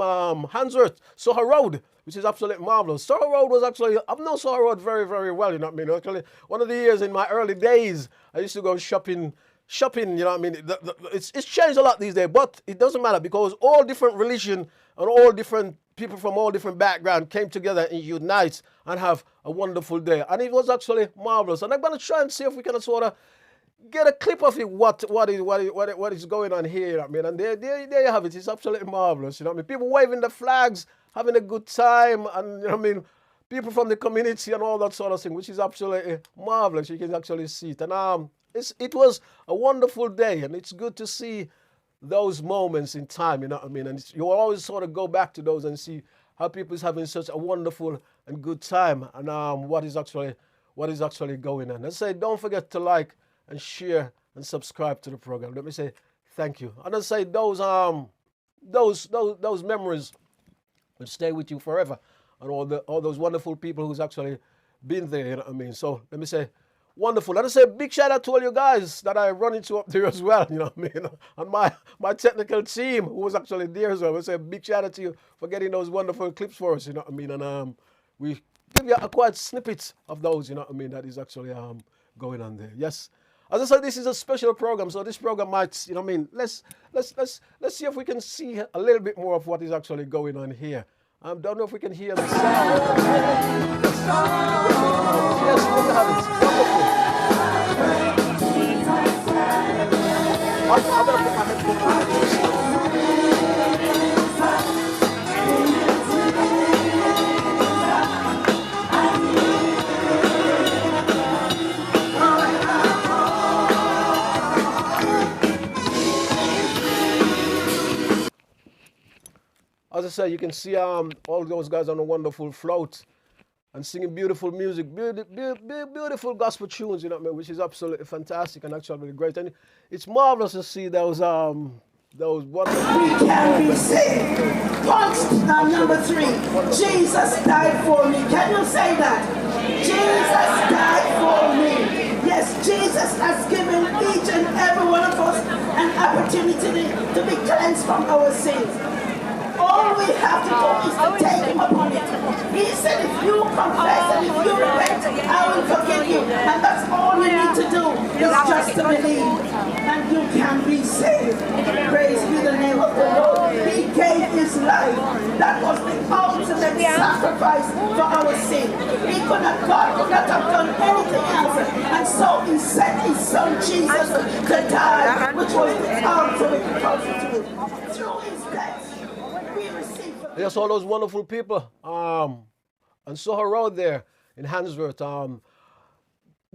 Handsworth, Soho Road, which is absolutely marvelous. Soho Road was actually, I've known Soho Road very, very well, you know what I mean? Actually, one of the years in my early days, I used to go shopping, you know what I mean? It's changed a lot these days, but it doesn't matter because all different religion and all different people from all different backgrounds came together and unite and have a wonderful day. And it was actually marvelous. And I'm going to try and see if we can sort of get a clip of it, what is going on here, you know what I mean? And there you have it. It's absolutely marvelous, you know what I mean? People waving the flags, having a good time, and you know what I mean? People from the community and all that sort of thing, which is absolutely marvelous. You can actually see it. And it was a wonderful day, and it's good to see those moments in time, you know what I mean? And you always sort of go back to those and see how people is having such a wonderful and good time, and what is actually going on. Let's say, don't forget to like and share and subscribe to the program. Let me say thank you. And I say those memories will stay with you forever, and all those wonderful people who's actually been there. You know what I mean? So let me say wonderful. Let me say big shout out to all you guys that I run into up there as well. You know what I mean? And my technical team who was actually there as well. I say big shout out to you for getting those wonderful clips for us. You know what I mean? And we give you a quite snippet of those. You know what I mean? That is actually going on there. Yes. As I said, this is a special program, so this program might, you know what I mean, let's see if we can see a little bit more of what is actually going on here. Don't know if we can hear the sound. Yes, look at it. Wonderful. I'm going to put my headphones on. As I said, you can see all those guys on a wonderful float and singing beautiful music, beautiful gospel tunes, you know what I mean, which is absolutely fantastic and actually really great. And it's marvelous to see those wonderful. We can be saved. Punch number 3. Jesus died for me. Can you say that? Jesus died for me. Yes, Jesus has given each and every one of us an opportunity to be cleansed from our sins. All we have to do is to take him upon it. He said, if you confess and if you repent, I will forgive you. And that's all you need to do, is just to believe. And you can be saved. Praise be the name of the Lord. He gave his life. That was the ultimate sacrifice for our sin. God could not have done anything else. And so he sent his son Jesus to die, which was the ultimate substitute. Through his death. Yes, all those wonderful people on Soho Road there in Handsworth,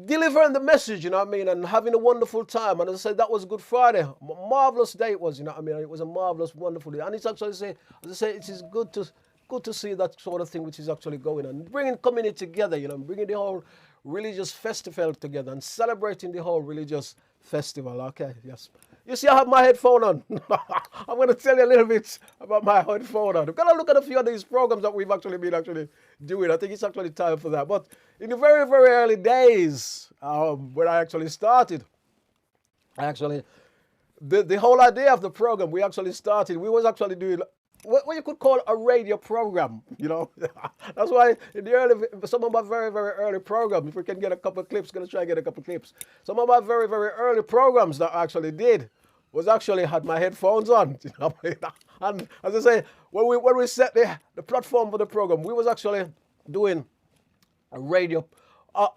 delivering the message, you know what I mean, and having a wonderful time. And as I said, that was Good Friday. Marvelous day it was, you know what I mean. It was a marvelous, wonderful day. And it's actually, as I say, it is good to see that sort of thing which is actually going on. Bringing community together, you know, bringing the whole religious festival together and celebrating the whole religious festival. Okay, yes. You see, I have my headphone on. I'm going to tell you a little bit about my headphone on. We're going to look at a few of these programs that we've actually been doing. I think it's actually time for that. But in the very, very early days, when I actually started, the whole idea of the program, we was actually doing what you could call a radio program, you know. That's why in some of my very, very early programs, if we can get a couple of clips, going to try and get a couple of clips. Some of my very, very early programs that I actually did was actually had my headphones on. You know? And as I say, when we set the platform for the program, we was actually doing a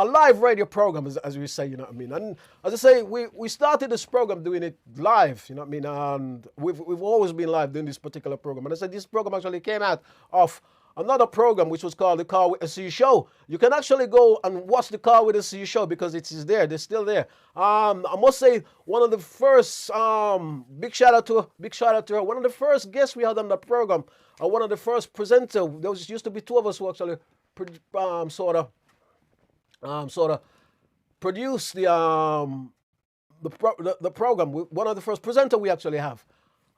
live radio program, as we say, you know what I mean. And as I say, we started this program doing it live, you know what I mean. And we've always been live doing this particular program. And I said this program actually came out of another program which was called the Car with a C Show. You can actually go and watch the Car with a C Show because it is there. They're still there. I must say one of the first big shout out to her. One of the first guests we had on the program, one of the first presenters. There used to be two of us who actually sort of produced the the program. One of the first presenter we actually have,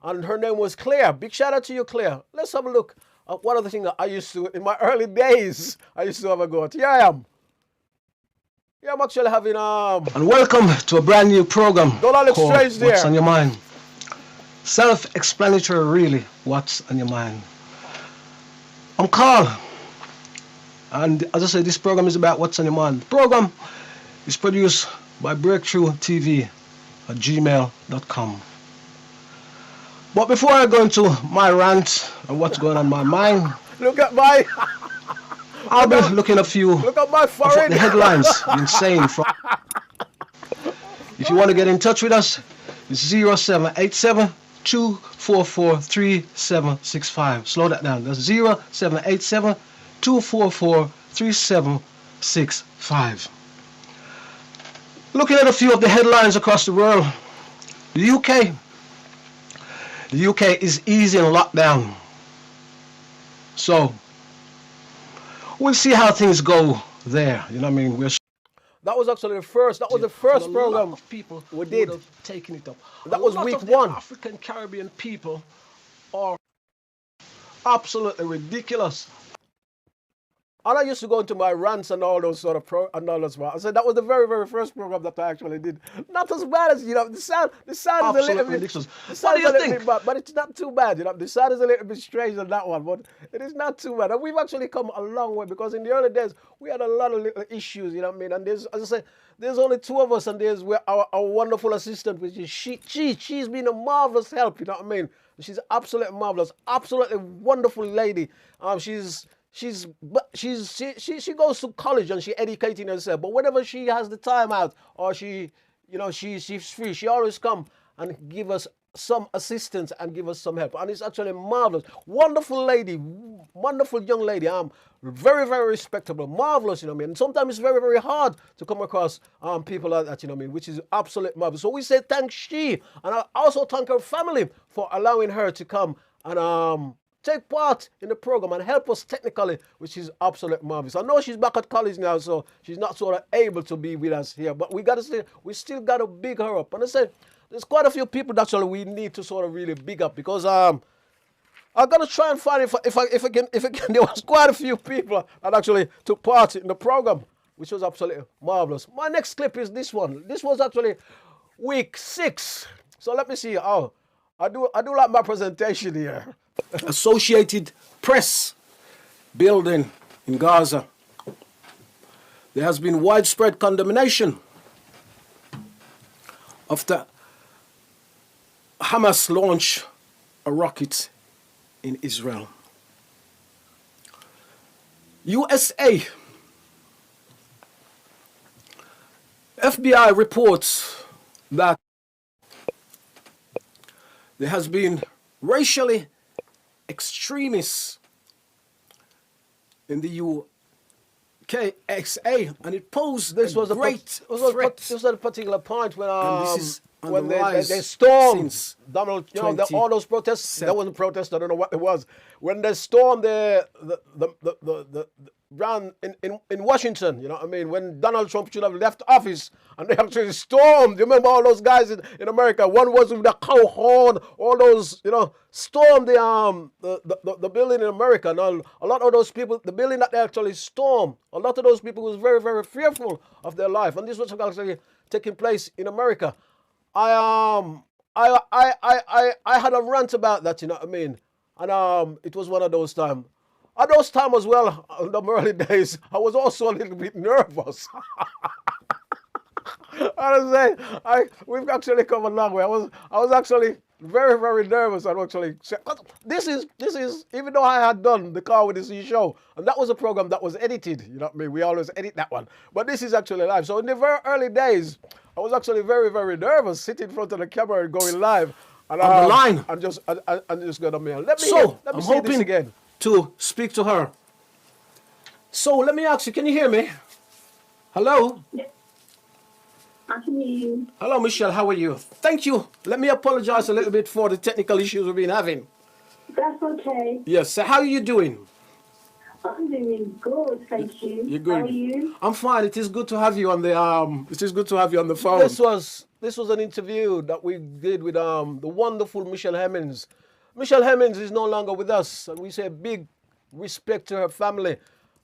and her name was Claire. Big shout out to you, Claire. Let's have a look at one of the things that I used to in my early days. I used to have a go at. Here I am. Yeah, I'm actually having And welcome to a brand new program Don't all look called strange there. What's on Your Mind. Self-explanatory, really. What's on your mind? I'm Carl, and as I said, this program is about what's on your mind. The program is produced by Breakthrough TV at gmail.com. But before I go into my rant and what's going on in my mind, look at my I'll be looking at a few look at my of what forehead. the headlines been saying. If you want to get in touch with us, it's 0787 244 3765. Slow that down. That's 0787 244 3765. Looking at a few of the headlines across the world. The UK is easing lockdown. So we'll see how things go there. You know what I mean? That was actually the first. That was the first program of people we did. would have taken it up. That was week of the 1. African Caribbean people are absolutely ridiculous. And I used to go into my rants and all those sort of and all those. I said that was the very, very first program that I actually did. Not as bad as the sound. The sound is a little bit ridiculous. What do you think? But it's not too bad. The sound is a little bit strange on that one, but it is not too bad. And we've actually come a long way because in the early days we had a lot of little issues. You know what I mean? And there's, as I say, there's only 2 of us, and there's our wonderful assistant, which is she's been a marvelous help. You know what I mean? She's absolutely marvelous, absolutely wonderful lady. She goes to college and she's educating herself. But whenever she has the time out or she's free, she always come and give us some assistance and give us some help. And it's actually marvelous. Wonderful lady, wonderful young lady. Very, very respectable, marvelous, you know what I mean? And sometimes it's very, very hard to come across people like that, you know what I mean, which is absolute marvelous. So we say thanks she, and I also thank her family for allowing her to come and take part in the program and help us technically, which is absolute marvelous. I know she's back at college now, so she's not sort of able to be with us here, but we still got to big her up. And I said, there's quite a few people that actually we need to sort of really big up because I'm gonna try and find if I can. There was quite a few people that actually took part in the program, which was absolutely marvelous. My next clip is this one. This was actually week 6. So let me see. Oh, I do like my presentation here. Associated Press building in Gaza. There has been widespread condemnation after Hamas launched a rocket in Israel. USA. FBI reports that there has been racially extremists in the UKXA, and it posed this was a particular point when they stormed Donald, all those protests. That wasn't protests. I don't know what it was. When they stormed the round in Washington, you know what I mean? When Donald Trump should have left office, and they actually stormed. You remember all those guys in America? One was with the cow horn. All those, stormed the building in America. And a lot of those people, the building that they actually stormed, a lot of those people was very, very fearful of their life. And this was actually taking place in America. I had a rant about that, you know what I mean? And it was one of those times. At those times as well, in the early days, I was also a little bit nervous. We've actually come a long way. I was actually very, very nervous. This is even though I had done the Car with the Sea show, and that was a program that was edited. You know what I mean? We always edit that one, but this is actually live. So in the very early days, I was actually very, very nervous sitting in front of the camera and going live. And, on the line. And just got a mail. Let me I'm see hoping this again. To speak to her. So let me ask you, can you hear me? Hello? Yes. I can hear you. Hello, Michelle, how are you? Thank you. Let me apologize a little bit for the technical issues we've been having. That's okay. Yes, so how are you doing? I'm doing good, thank you. You're good. How are you? I'm fine. It is good to have you on the phone. this was an interview that we did with the wonderful Michelle Hemmings. Michelle Hemmings is no longer with us, and we say big respect to her family.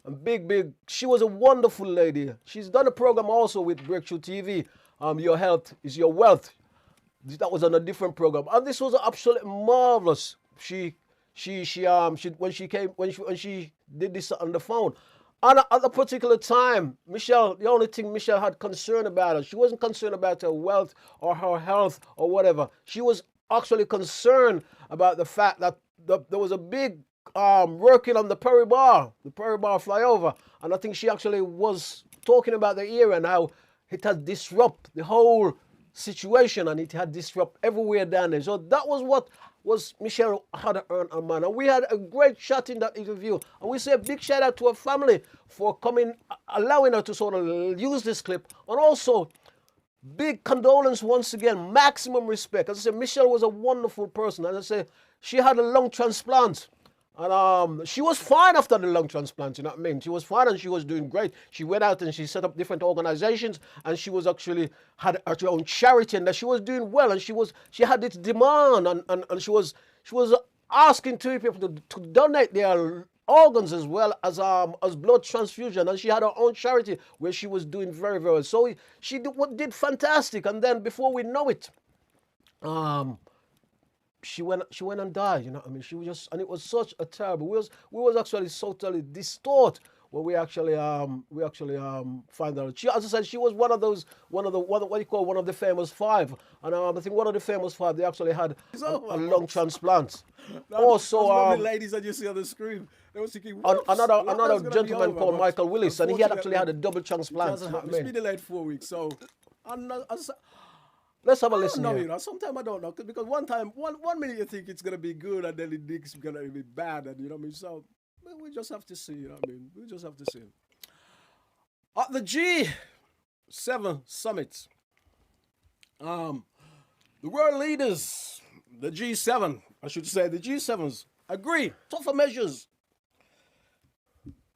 And big, she was a wonderful lady. She's done a program also with Breakthrough TV. Your Health is Your Wealth. That was on a different program, and this was absolutely marvelous. When she did this on the phone, and at a particular time, Michelle, the only thing Michelle had concern about her, she wasn't concerned about her wealth or her health or whatever. She was actually concerned about the fact that there was a big working on the Perry Bar flyover, and I think she actually was talking about the area and how it had disrupted the whole situation, and it had disrupted everywhere down there. So that was what was Michelle had to earn her man. And we had a great chat in that interview. And we say a big shout out to her family for coming, allowing her to sort of use this clip. And also, big condolence once again, maximum respect. As I said, Michelle was a wonderful person. As I say, she had a lung transplant. And she was fine after the lung transplant, you know what I mean? She was fine and she was doing great. She went out and she set up different organizations, and she was actually had her own charity, and that she was doing well, and she had this demand, and she was asking two people to donate their organs as well as blood transfusion, and she had her own charity where she was doing very, very well. So she did fantastic, and then before we know it, she went and died, you know what I mean? She was just, and it was such a terrible, we was actually totally distraught when we actually find out. She, as I said, she was one of the famous five, and I think one of the famous five, they actually had a lung transplant. Also, the ladies that you see on the screen, they were thinking, another gentleman called Michael Willis, and he had actually had a double transplant. You know what I mean? It's been delayed 4 weeks, so. Let's have a listen. I don't know, you know. Sometimes I don't know, because one minute you think it's gonna be good, and then it's gonna be bad, and you know what I mean. So we just have to see, you know what I mean. We just have to see. At the G7 summit, the world leaders, the G7, I should say, the G7s agree tougher measures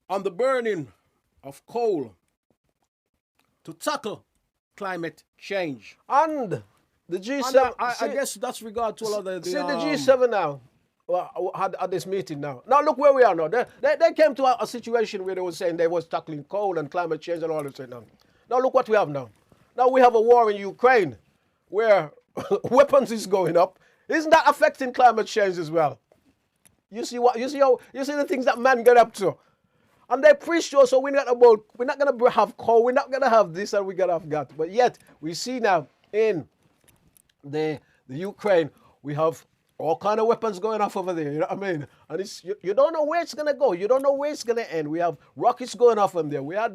on the burning of coal to tackle climate change. And the G7, I guess that's regard to all of the G7 now had this meeting now. Now look where we are now. They came to a situation where they were saying they was tackling coal and climate change and all this now. Now look what we have now. Now we have a war in Ukraine where weapons is going up. Isn't that affecting climate change as well? You see the things that man get up to. And they preach to us, so we're not going to have coal, we're not going to have this, and we're going to have that. But yet, we see now in the Ukraine, we have all kind of weapons going off over there, you know what I mean? And it's you don't know where it's going to go. You don't know where it's going to end. We have rockets going off from there. We have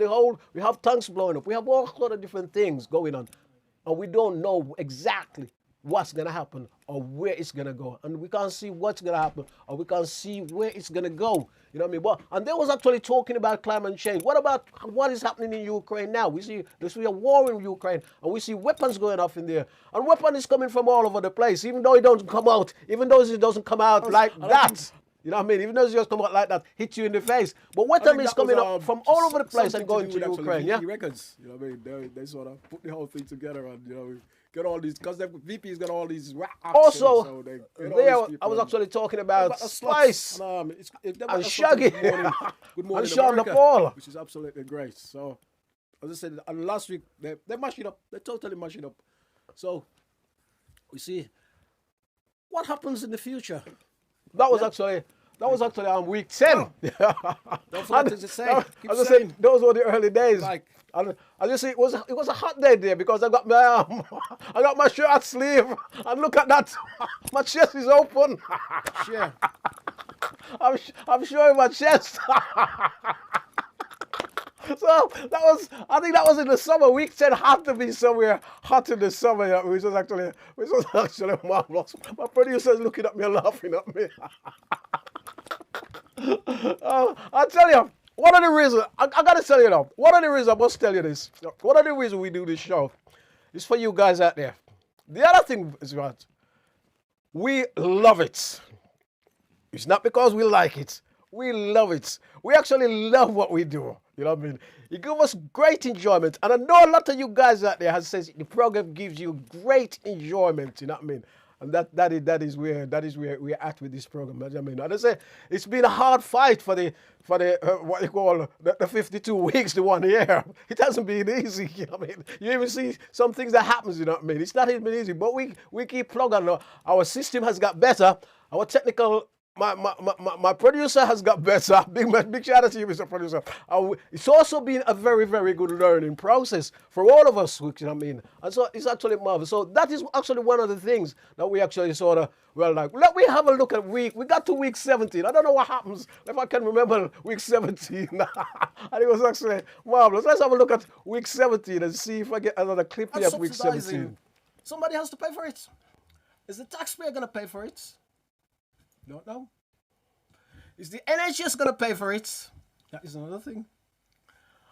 tanks blowing up. We have all sort of different things going on. And we don't know exactly what's going to happen or where it's going to go. And we can't see what's going to happen or we can't see where it's going to go. You know what I mean? But, and they was actually talking about climate change. What about what is happening in Ukraine now? We see a war in Ukraine, and we see weapons going off in there. And weapon is coming from all over the place, even though it doesn't come out, like that. You know what I mean? Even though it just come out like that, hit you in the face. But weapon is coming up from all over the place and going to Ukraine. Yeah. Records, you know what I mean? They sort of put the whole thing together, and you know, get all these, because the VP's got all these rap accents, also, so I was actually talking about Spice and Shaggy Good Morning and Sean America, Paul, which is absolutely great. So, as I said, and last week they mashed it up. They totally mashed it up. So, we see what happens in the future. That was actually on week 10. Don't forget to say. As I said, those were the early days. And as you see, it was a hot day there because I got my shirt sleeve, and look at that, my chest is open. Sure. I'm showing my chest. So I think that was in the summer. Week 10 had to be somewhere hot in the summer, which was actually marvelous. My producer's looking at me and laughing at me. I tell you, one of the reasons, I gotta tell you now, one of the reasons, I must tell you this, one of the reasons we do this show is for you guys out there. The other thing is what? We love it. It's not because we like it. We love it. We actually love what we do. You know what I mean? It gives us great enjoyment. And I know a lot of you guys out there has says the program gives you great enjoyment, you know what I mean? And that is where we're at with this program. I mean, and I say it's been a hard fight for the what you call the 52 weeks to 1 year. It hasn't been easy. You know what I mean? You even see some things that happens. You know what I mean? It's not even easy, but we keep plugging. Our system has got better. Our technical. My producer has got better. Big shout out to you, Mr. Producer. It's also been a very, very good learning process for all of us, which, you know what I mean? And so it's actually marvelous. So that is actually one of the things that we actually sort of, well, like, let me have a look at we got to week 17. I don't know what happens if I can remember week 17. And it was actually marvelous. Let's have a look at week 17 and see if I get another clip here of week 17. Somebody has to pay for it. Is the taxpayer going to pay for it? Don't know. Is the NHS going to pay for it? That is another thing.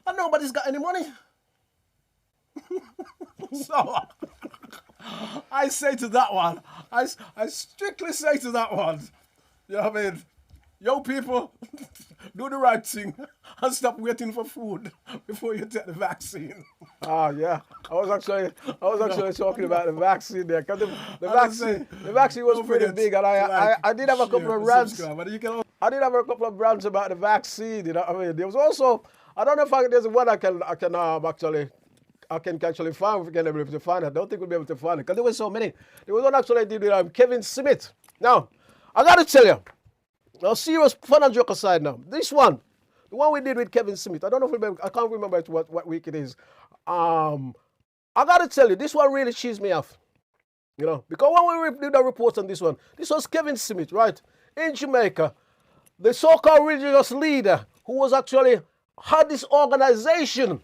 And nobody's got any money. So, I say to that one, I strictly say to that one, you know what I mean? Yo, people, do the right thing and stop waiting for food before you take the vaccine. Oh yeah, I was actually talking about the vaccine there, because the vaccine was pretty big, and I did have a couple of rants. I did have a couple of rants about the vaccine. You know what I mean? There was also, I don't know if there's one I can actually find. If we can be able to find it. I don't think we'll be able to find it because there were so many. There was one actually I did with Kevin Smith. Now, I got to tell you. Now, serious fun and joke aside now. This one, the one we did with Kevin Smith, I don't know if I can't remember what week it is. I got to tell you, this one really cheesed me off. You know, because when we did the report on this was Kevin Smith, right? In Jamaica, the so-called religious leader who was actually had this organization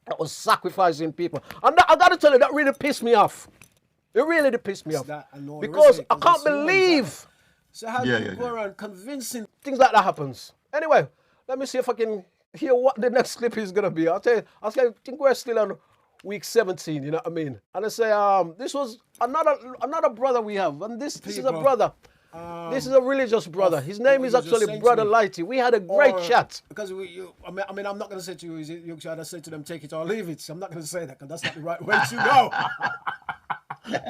that was sacrificing people. And I got to tell you, that really pissed me off. It really did piss me off. Because I can't believe... So how do you go around convincing things like that happens? Anyway, let me see if I can hear what the next clip is gonna be. I'll tell you, I think we're still on week 17, you know what I mean? And I say, this was another brother we have, and this is a brother. This is a religious brother. His name is actually Brother Lighty. We had a great chat. Because I mean, I'm not going to say to you, you should say to them, take it or leave it. I'm not going to say that because that's not the right way to go.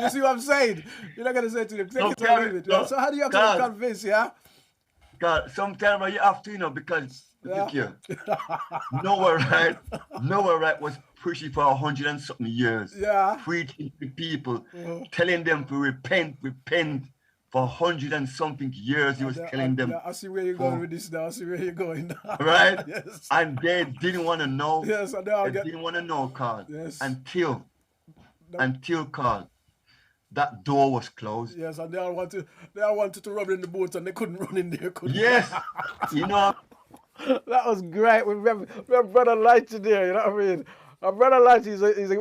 You see what I'm saying? You're not going to say to them, take it or leave it. No, so how do you actually convince, yeah? God, sometimes you have to, you know, because look here. Nowhere right was pushing for 100 and something years. Yeah. Preaching to people, telling them to repent for 100 and something years. He was telling them. I see where you're going with this now. I see where you're going now. Right? Yes. And they didn't want to know. Yes, they didn't want to know, Carl. Yes. Until Carl, that door was closed. Yes, and they all wanted to run in the boat and they couldn't run in there. Yes. You know. That was great. We have Brother Lighty there, you know what I mean? Our Brother Lighty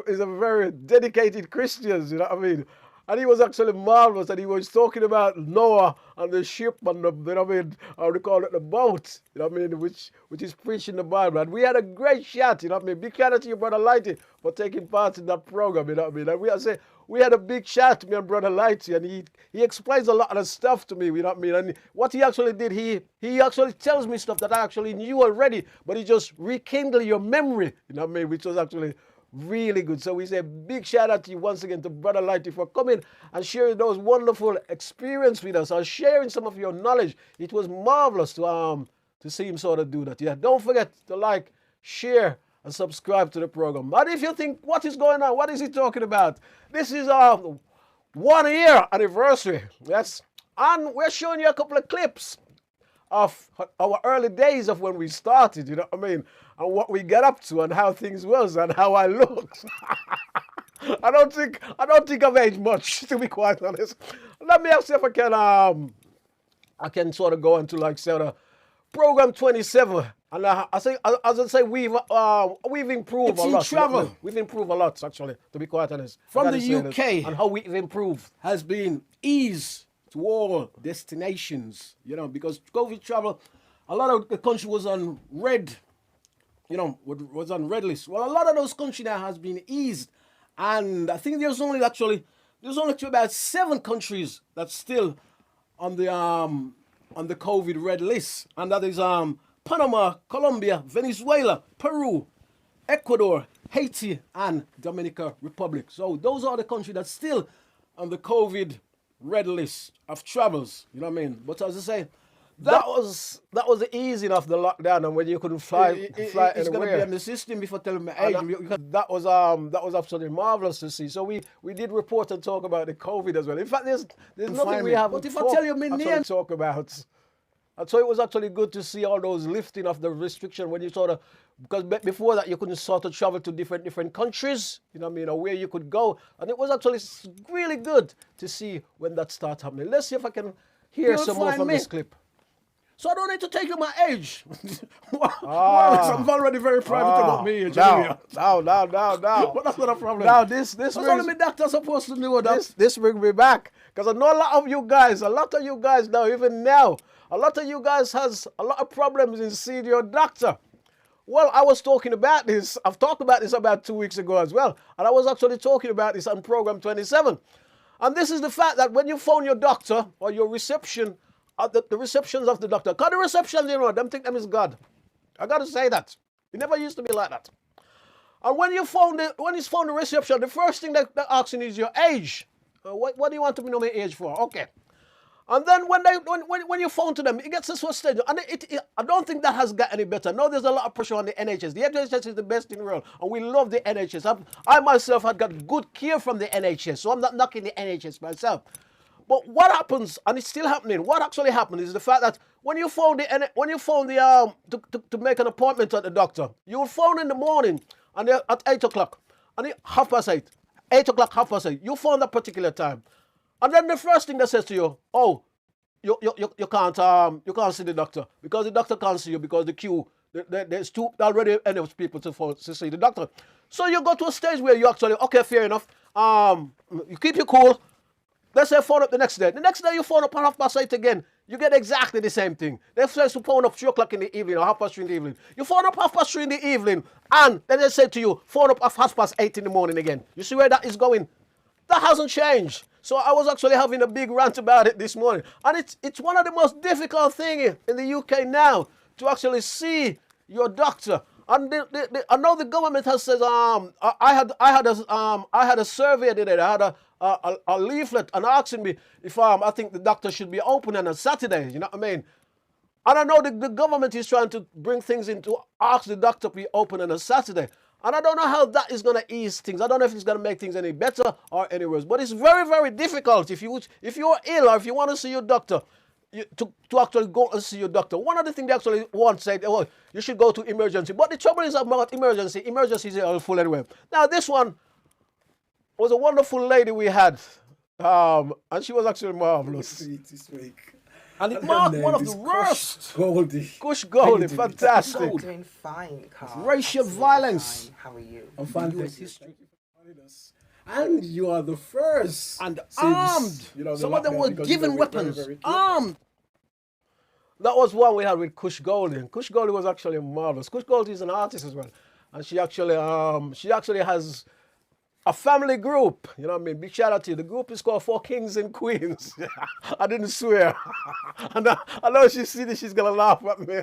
is a very dedicated Christian, you know what I mean? And he was actually marvelous, and he was talking about Noah and the ship and the, you know what I mean, how they call it, the boat, you know what I mean, which is preaching the Bible. And we had a great chat, you know what I mean. Big shout out to you, Brother Lighty, for taking part in that program, you know what I mean. And we had a big chat, me and Brother Lighty, and he explains a lot of stuff to me, you know what I mean. And what he actually did, he actually tells me stuff that I actually knew already, but he just rekindled your memory, you know what I mean, which was actually really good. So we say big shout out to you once again to Brother Lighty for coming and sharing those wonderful experiences with us and sharing some of your knowledge. It was marvelous to see him sort of do that. Yeah, don't forget to like, share, and subscribe to the program. And if you think, what is going on? What is he talking about? This is our 1 year anniversary. Yes, and we're showing you a couple of clips of our early days of when we started, you know what I mean, and what we got up to and how things was and how I looked. I don't think I've aged much, to be quite honest. Let me see if I can sort of go into like sort of program 27, and as I say, we've improved a lot. Travel. We've improved a lot, actually, to be quite honest. From the UK, and how we've improved has been ease to all destinations, you know, because COVID travel, a lot of the country was on red, you know, was on red list. Well, a lot of those countries now has been eased, and I think there's only about 7 countries that's still on the COVID red list, and that is Panama, Colombia, Venezuela, Peru, Ecuador, Haiti, and Dominican Republic. So those are the countries that's still on the COVID red list of travels. You know what I mean? But as I say, that was the easing of the lockdown, and when you couldn't fly It's anywhere. going to be on the system before telling my age. That was absolutely marvelous to see. So we did report and talk about the COVID as well. In fact, there's nothing we haven't. But if I tell you my name, talk about. So it was actually good to see all those lifting of the restriction when you sort of, because before that you couldn't sort of travel to different countries, you know what I mean, or where you could go, and it was actually really good to see when that started happening. Let's see if I can hear some more from this clip. So I don't need to take you my age. I'm already very private about me age. No. But that's not a problem. Now this That's only my doctor supposed to know that. this brings me back, because I know a lot of you guys now, even now, a lot of you guys has a lot of problems in seeing your doctor. Well, I was talking about this. I've talked about this about 2 weeks ago as well. And I was actually talking about this on program 27. And this is the fact that when you phone your doctor or your reception, the receptions of the doctor, because the receptions, you know, them think them is God. I got to say that. It never used to be like that. And when you phone the reception, the first thing they're asking is your age. What do you want to know my age for? Okay. And then when you phone to them, it gets to a stage, and I don't think that has got any better. Now there's a lot of pressure on the NHS. The NHS is the best in the world, and we love the NHS. I myself had got good care from the NHS, so I'm not knocking the NHS myself. But what happens, and it's still happening, what actually happened is the fact that when you phone to make an appointment at the doctor, you will phone in the morning, and they're at 8 o'clock, and 8:30, 8 o'clock, 8:30, you phone that particular time. And then the first thing that says to you, oh, you can't see the doctor, because the doctor can't see you, because the queue, there's already enough people to see the doctor. So you go to a stage where you actually, okay, fair enough, you keep your cool. Let's say phone up the next day. The next day you phone up at 8:30 again. You get exactly the same thing. They say to phone up 3 o'clock in the evening or 3:30 in the evening. You phone up 3:30 in the evening, and then they say to you, phone up at 8:30 in the morning again. You see where that is going? That hasn't changed. So I was actually having a big rant about it this morning. And it's one of the most difficult things in the UK now to actually see your doctor. And I know the government has said, I had a survey today. I had a leaflet and asking me if I think the doctor should be open on a Saturday. You know what I mean? And I know the government is trying to bring things in to ask the doctor to be open on a Saturday. And I don't know how that is going to ease things. I don't know if it's going to make things any better or any worse. But it's very, very difficult if you're ill or if you want to see your doctor, to actually go and see your doctor. One of the things they actually once said, oh, you should go to emergency. But the trouble is about emergency. Emergencies are full anyway. Now, this one was a wonderful lady we had. And she was actually marvelous. This week. And it marked one of the worst. Kush Goldie, fantastic. I'm doing fine, Carl. Racial violence. How are you? I'm fine. History. And you are the first. And armed. Some of them were given weapons. Very armed. That was one we had with Kush Goldie. And Kush Goldie was actually marvelous. Kush Goldie is an artist as well. And she actually has a family group, you know what I mean? Big shout out to you. The group is called For Kings and Queens. I didn't swear. And I know she see this, she's going to laugh at me.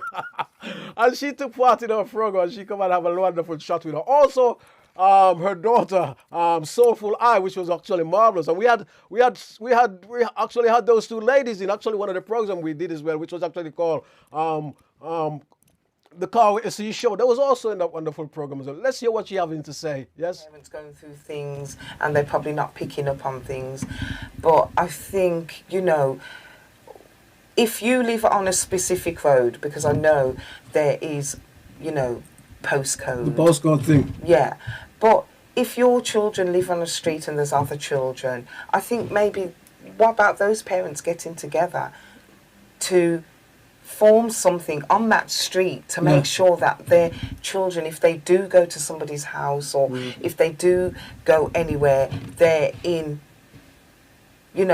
And she took part in our program. She come and have a wonderful chat with her. Also, her daughter, Soulful Eye, which was actually marvelous. And we actually had those two ladies in actually one of the programs we did as well, which was actually called the Car with the Show. That was also in that wonderful program as well. Let's hear what you having to say. Yes? Parents going through things and they're probably not picking up on things. But I think, if you live on a specific road, because I know there is, postcode. The postcode thing. Yeah. But if your children live on a street and there's other children, I think maybe, what about those parents getting together to form something on that street to make sure that their children, if they do go to somebody's house or if they do go anywhere, they're in, we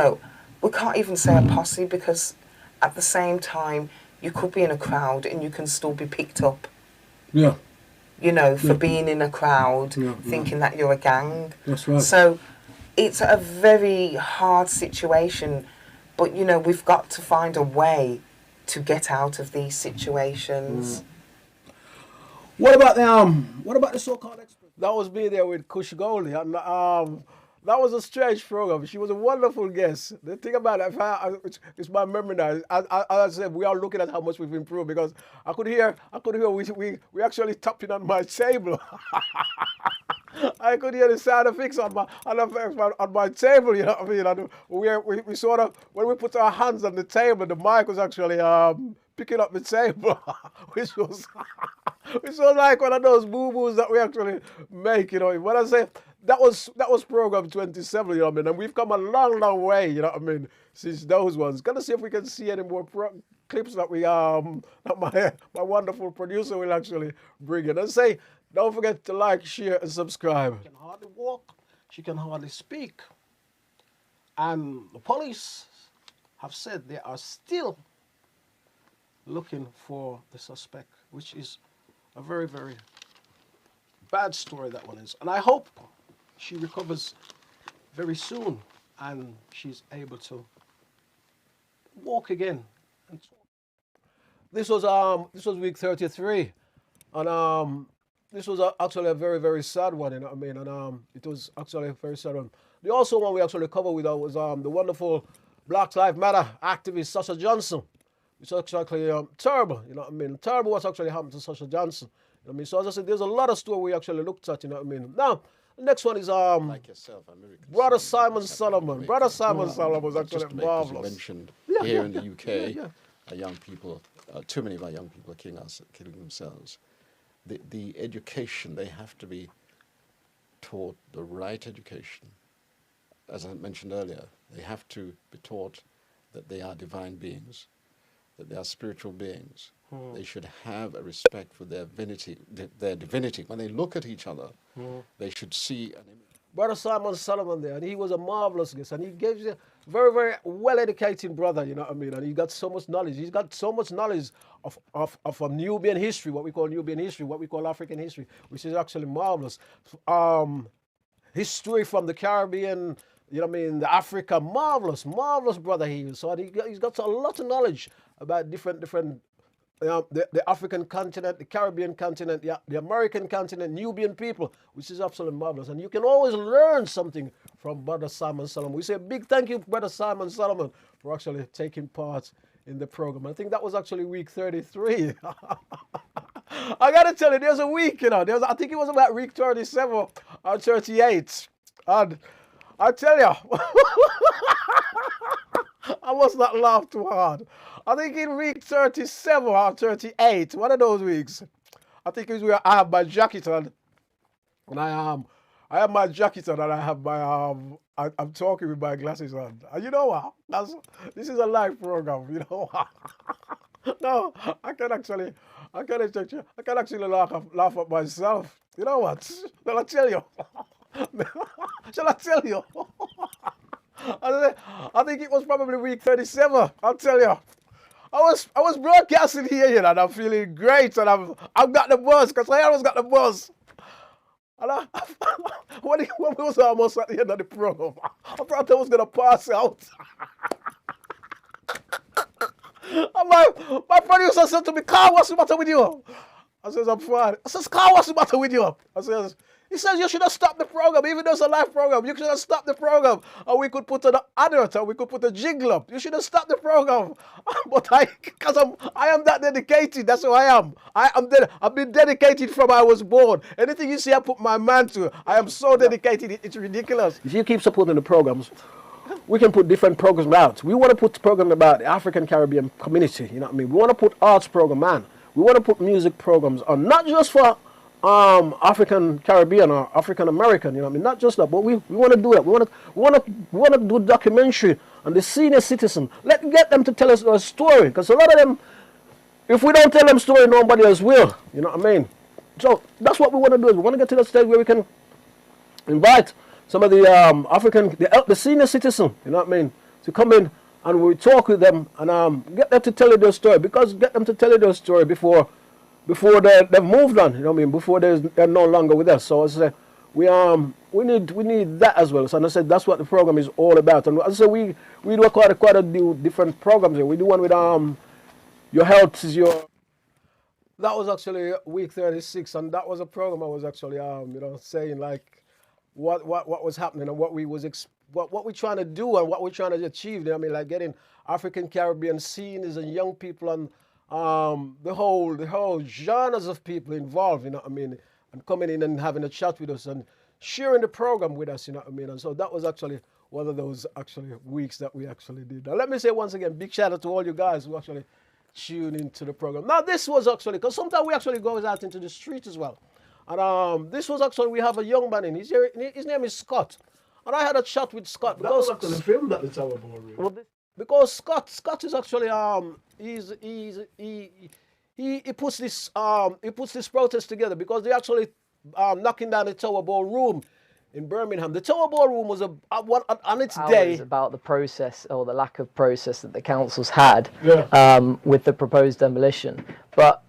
can't even say a posse, because at the same time, you could be in a crowd and you can still be picked up. Yeah. For being in a crowd, thinking that you're a gang. That's right. So it's a very hard situation, but, we've got to find a way to get out of these situations. What about the so-called expert? That was me there with Kush Goldie, and that was a strange program. She was a wonderful guest. The thing about it, it's my memory now. As I said, we are looking at how much we've improved because I could hear we actually tapping on my table. I could hear the sound effects on my table, you know what I mean? And we sort of, when we put our hands on the table, the mic was actually picking up the table, which was like one of those boo-boos that we actually make, you know. When I say that was program 27, you know what I mean? And we've come a long, long way, you know what I mean, since those ones. Gonna see if we can see any more clips that we that my wonderful producer will actually bring in. And say, don't forget to like, share, and subscribe. She can hardly walk. She can hardly speak. And the police have said they are still looking for the suspect, which is a very, very bad story, that one is. And I hope she recovers very soon and she's able to walk again and talk. This was week 33. And this was actually a very, very sad one, you know what I mean? And it was actually a very sad one. The also one we actually covered with was the wonderful Black Lives Matter activist Sasha Johnson. It's actually terrible, you know what I mean? Terrible what's actually happened to Sasha Johnson. You know what I mean? So as I said, there's a lot of story we actually looked at, you know what I mean? Now, the next one is like yourself, Brother Simon Solomon. Brother Simon Solomon was actually marvelous. You mentioned here in the UK, young people, too many of our young people are killing themselves. The education, they have to be taught the right education. As I mentioned earlier, they have to be taught that they are divine beings, that they are spiritual beings. They should have a respect for their divinity. When they look at each other, they should see an image. Brother Simon Solomon there, and he was a marvelous guest, and he gave you a very, very well-educated brother, you know what I mean, and he got so much knowledge. He's got so much knowledge of a Nubian history, what we call Nubian history, what we call African history, which is actually marvelous. History from the Caribbean, you know what I mean, the Africa, marvelous brother he is. So he's got a lot of knowledge about different the African continent, the Caribbean continent, the American continent, Nubian people, which is absolutely marvelous. And you can always learn something from Brother Simon Solomon. We say a big thank you, Brother Simon Solomon, for actually taking part in the program. I think that was actually week 33. I got to tell you, there's a week, you know, I think it was about week 37 or 38. And I tell you, I must not laugh too hard. I think in week 37 or 38, one of those weeks, I think it was where I have my jacket on, and I have my jacket on, and I have my I'm talking with my glasses on. And you know what? This is a live program. You know what? No, I can actually laugh at myself. You know what? Shall I tell you? Shall I tell you? I think it was probably week 37. I'll tell you. I was broadcasting here, you know, and I'm feeling great, and I've got the buzz, because I always got the buzz. And when we was almost at the end of the program, I thought I was gonna pass out. And my producer said to me, "Carl, what's the matter with you?" I says, "I'm fine." I says, "Carl, what's the matter with you?" He says, "You should have stopped the program, even though it's a live program. You should have stopped the program, or we could put an advert, or we could put a jingle up. You should have stopped the program." But because I am that dedicated. That's who I am. I've been dedicated from I was born. Anything you see, I put my mind to. I am so dedicated. It's ridiculous. If you keep supporting the programs, we can put different programs out. We want to put programs about the African Caribbean community. You know what I mean? We want to put arts program on. We want to put music programs on, not just for African Caribbean or African American, you know what I mean? Not just that, but we want to do that. We want to do documentary on the senior citizen. Get them to tell us their story, because a lot of them, if we don't tell them story, nobody else will. You know what I mean? So that's what we want to do. Is we want to get to the stage where we can invite some of the the senior citizen, you know what I mean, to come in and we talk with them and get them to tell you their story. Because get them to tell you their story before they've moved on, you know what I mean, before they're no longer with us. So as I say, we need that as well. So I said that's what the program is all about. And as I say, we do quite a few different programs here. We do one with Your health is your. That was actually week 36, and that was a program I was actually, saying like what was happening and what we was what we're trying to do and what we're trying to achieve. You know what I mean, like getting African Caribbean seniors and young people and the whole genres of people involved. You know what I mean, and coming in and having a chat with us and sharing the program with us. You know what I mean, and so that was actually one of those actually weeks that we actually did. Now let me say once again, big shout out to all you guys who actually tune into the program. Now this was actually, because sometimes we actually go out into the street as well. And this was actually, we have a young man in, his name is Scott. And I had a chat with Scott. That was actually filmed at the Tower Ballroom. Well, because Scott is actually, he puts this protest together because they actually knocking down the Tower Ballroom in Birmingham. The Tower Ballroom was on its day. About the process or the lack of process that the councils had with the proposed demolition. But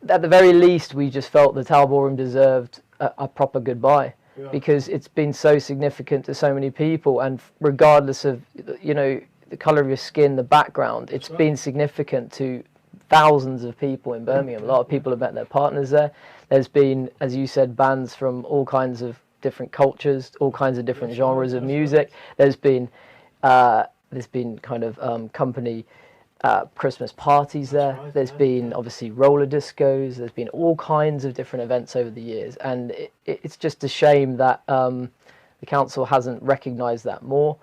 at the very least, we just felt the Tower Ballroom deserved a proper goodbye because it's been so significant to so many people, and regardless of the colour of your skin, the background, it's been significant to thousands of people in Birmingham. A lot of people have met their partners there. There's been, as you said, bands from all kinds of different cultures, all kinds of different genres of music. There's been kind of company Christmas parties there. There's been obviously roller discos. There's been all kinds of different events over the years, and it's just a shame that the council hasn't recognised that more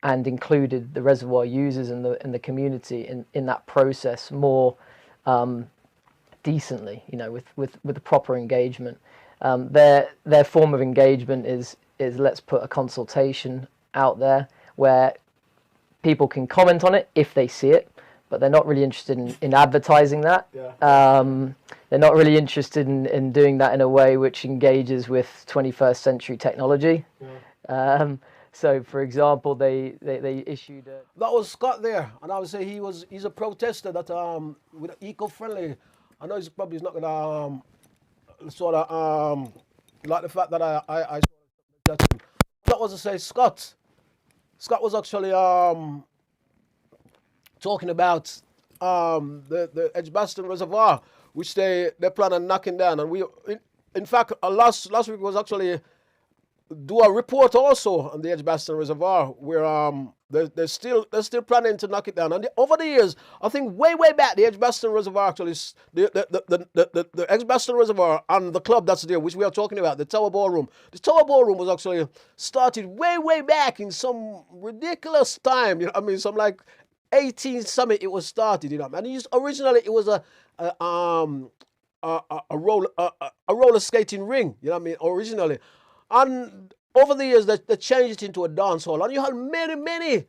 and included the reservoir users and the community in that process more decently. With the proper engagement. Their form of engagement is let's put a consultation out there where people can comment on it if they see it, but they're not really interested in advertising that. They're not really interested in doing that in a way which engages with 21st century technology. So, for example, they issued a... That was Scott there, and I would say he's a protester that with eco-friendly. I know he's probably not gonna sort of like the fact that I that was to say Scott was actually talking about the Edgbaston Reservoir, which they plan on knocking down, and we in fact last week was actually do a report also on the Edgbaston Reservoir where they're still planning to knock it down. And over the years, I think way back, the Edgbaston Reservoir actually the Edgbaston Reservoir and the club that's there, which we are talking about, the Tower Ballroom. The Tower Ballroom was actually started way back in some ridiculous time. You know what I mean? Some like 18 something it was started. You know, and originally it was a roller skating ring. You know what I mean? Originally. And over the years, they changed it into a dance hall. And you had many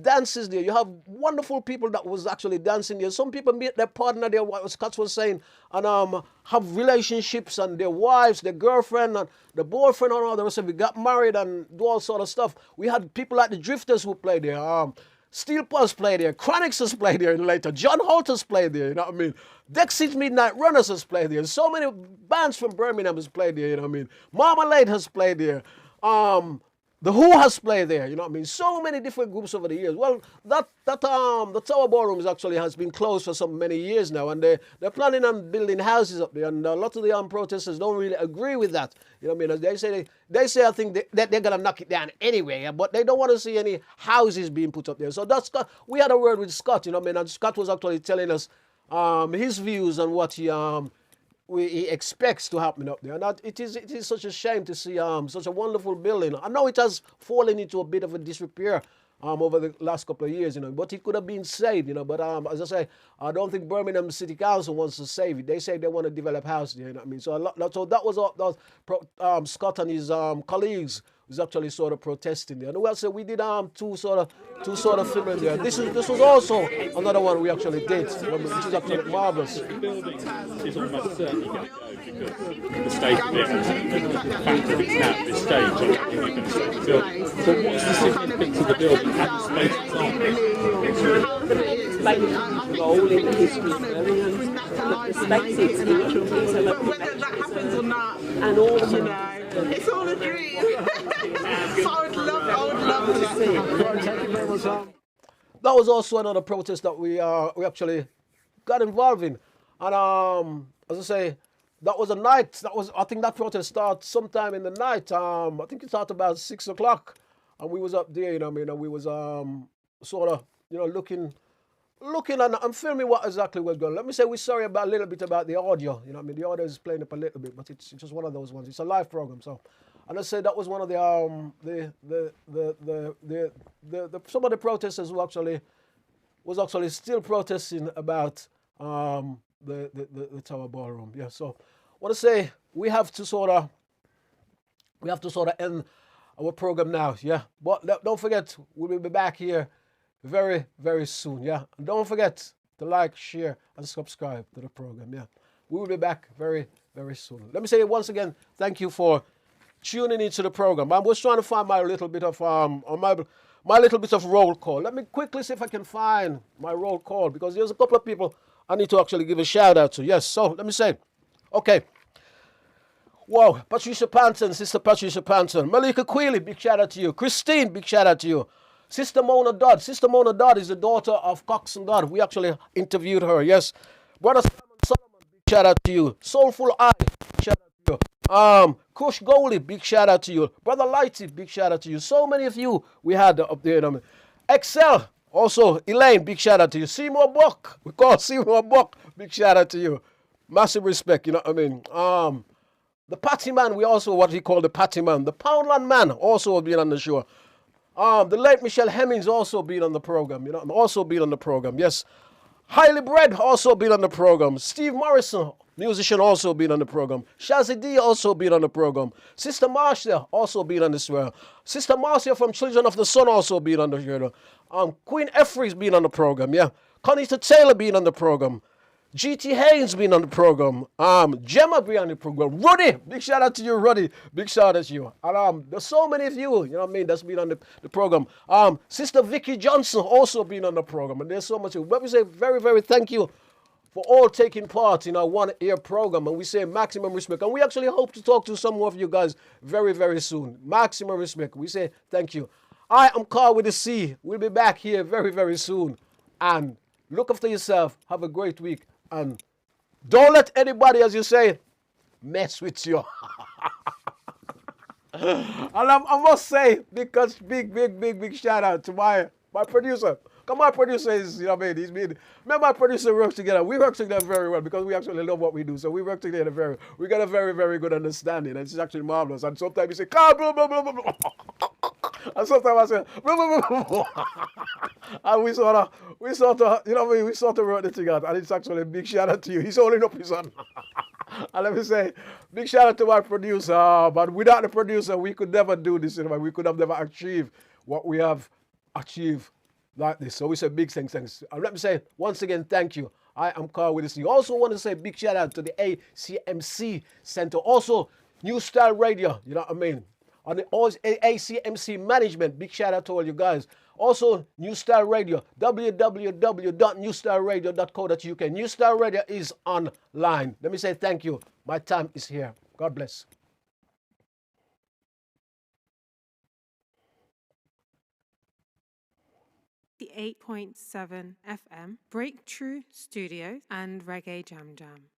dances there. You have wonderful people that was actually dancing there. Some people meet their partner there, what Scott was saying, and have relationships, and their wives, their girlfriend, and the boyfriend, and all the rest of it. We got married and do all sort of stuff. We had people like the Drifters who played there. Steel Pulse played there. Chronics has played there later. John Holt has played there, you know what I mean? Dexys Midnight Runners has played there. So many bands from Birmingham has played there, you know what I mean? Marmalade has played there. The Who has played there, you know what I mean? So many different groups over the years. Well, the Tower Ballroom actually has been closed for so many years now, and they're planning on building houses up there, and a lot of the protesters don't really agree with that. You know what I mean? They say I think that they're gonna knock it down anyway, but they don't want to see any houses being put up there. So that's Scott. We had a word with Scott, you know what I mean? And Scott was actually telling us his views on what he expects to happen up there. And it is such a shame to see such a wonderful building. I know it has fallen into a bit of a disrepair over the last couple of years, you know, but it could have been saved, you know. But as I say, I don't think Birmingham City Council wants to save it. They say they want to develop houses there, you know what I mean? So that was Scott and his colleagues was actually sort of protesting there. And well, so we did two sort of filming there. This was also another one we actually did, which is actually marvelous. The building is almost certainly going to go because the state of it and the fact that it's now at this stage, I think you're going to stop the building. So what's the significance of the building and the space itself? It's role in the history of Birmingham, the perspectives whether that happens or not, and also it's all a dream. So I would love to see it. Thank you very much. that was also another protest that we actually got involved in. And as I say, that was a night. I think that protest started sometime in the night. I think it started about 6 o'clock, and we was up there. You know what I mean? And we was sort of looking and filming what exactly was going on. Let me say we're sorry about a little bit about the audio. You know what I mean? The audio is playing up a little bit, but it's just one of those ones. It's a live program, so. And I said that was one of some of the protesters who was actually still protesting about the Tower Ballroom. Yeah, so I want to say we have to sort of end our program now. Yeah, but don't forget we will be back here very, very soon. Yeah, and don't forget to like, share, and subscribe to the program. Yeah, we will be back very, very soon. Let me say once again, thank you for tuning into the program. I was trying to find my little bit of my little bit of roll call. Let me quickly see if I can find my roll call, because there's a couple of people I need to actually give a shout out to. Yes, so let me say, okay. Wow, Patricia Panton, Sister Patricia Panton, Malika Queely, big shout out to you. Christine, big shout out to you. Sister Mona Dodd. Sister Mona Dodd is the daughter of Cox and Dodd. We actually interviewed her. Yes, Brother Solomon, big shout out to you. Soulful Eye, big shout out to you. Kush Goldie, big shout out to you. Brother Lighty, big shout out to you. So many of you we had up there. Excel, also Elaine, big shout out to you. Seymour Buck, we call Seymour Buck, big shout out to you. Massive respect, you know what I mean. The Patty Man, we also what he called the Patty Man. The Poundland Man also been on the show. The late Michelle Hemmings also been on the program, you know, also been on the program. Yes. Highly Bred also been on the program. Steve Morrison, musician, also been on the program. Shazzy D also been on the program. Sister Marcia also been on this well. Sister Marcia from Children of the Sun also been on the show. Queen Effrey's been on the program, yeah. Connie Taylor been on the program. G.T. Haynes been on the program. Gemma been on the program. Ruddy, big shout out to you, Ruddy. Big shout out to you. And there's so many of you, you know what I mean, that's been on the program. Sister Vicky Johnson also been on the program. And there's so much. Let me say very, very thank you for all taking part in our one-year program. And we say maximum respect. And we actually hope to talk to some of you guys very, very soon. Maximum respect. We say thank you. I am Carl with a C. We'll be back here very, very soon. And look after yourself. Have a great week. And don't let anybody, as you say, mess with you. And I must say, because big shout out to my producer. Because my producer is, you know what I mean, me and my producer work together. We work together very well because we actually love what we do. So we work together we got a very, very good understanding. And it's actually marvelous. And sometimes you say, Carl, blah, blah, blah, blah, blah. And sometimes I say, blah, blah, blah, blah. And we sort of, you know what I mean, we sort of wrote the thing out. And it's actually a big shout out to you. He's holding up his hand. And let me say, big shout out to my producer. But without the producer, we could never do this. You know, we could have never achieved what we have achieved like this. So we say big thanks. And let me say, once again, thank you. I am Carl with this. You also want to say big shout out to the ACMC Center. Also, New Style Radio, you know what I mean? On the ACMC management, big shout out to all you guys. Also, New Style Radio, www.newstyleradio.co.uk. New Style Radio is online. Let me say thank you. My time is here. God bless. 8.7 FM, Breakthrough Studios, and Reggae Jam Jam.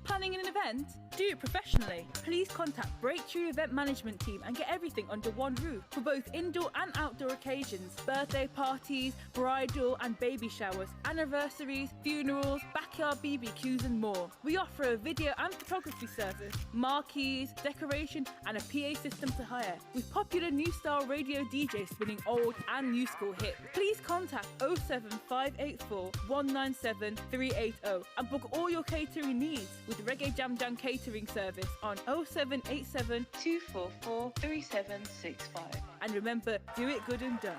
Planning an event? Do it professionally. Please contact Breakthrough Event Management Team and get everything under one roof for both indoor and outdoor occasions, birthday parties, bridal and baby showers, anniversaries, funerals, backyard BBQs and more. We offer a video and photography service, marquees, decoration and a PA system to hire, with popular new style radio DJs spinning old and new school hits. Please contact 07584 197 380 and book all your catering needs with Reggae Jam Jam catering service on 0787 244 3765. And remember, do it good and done.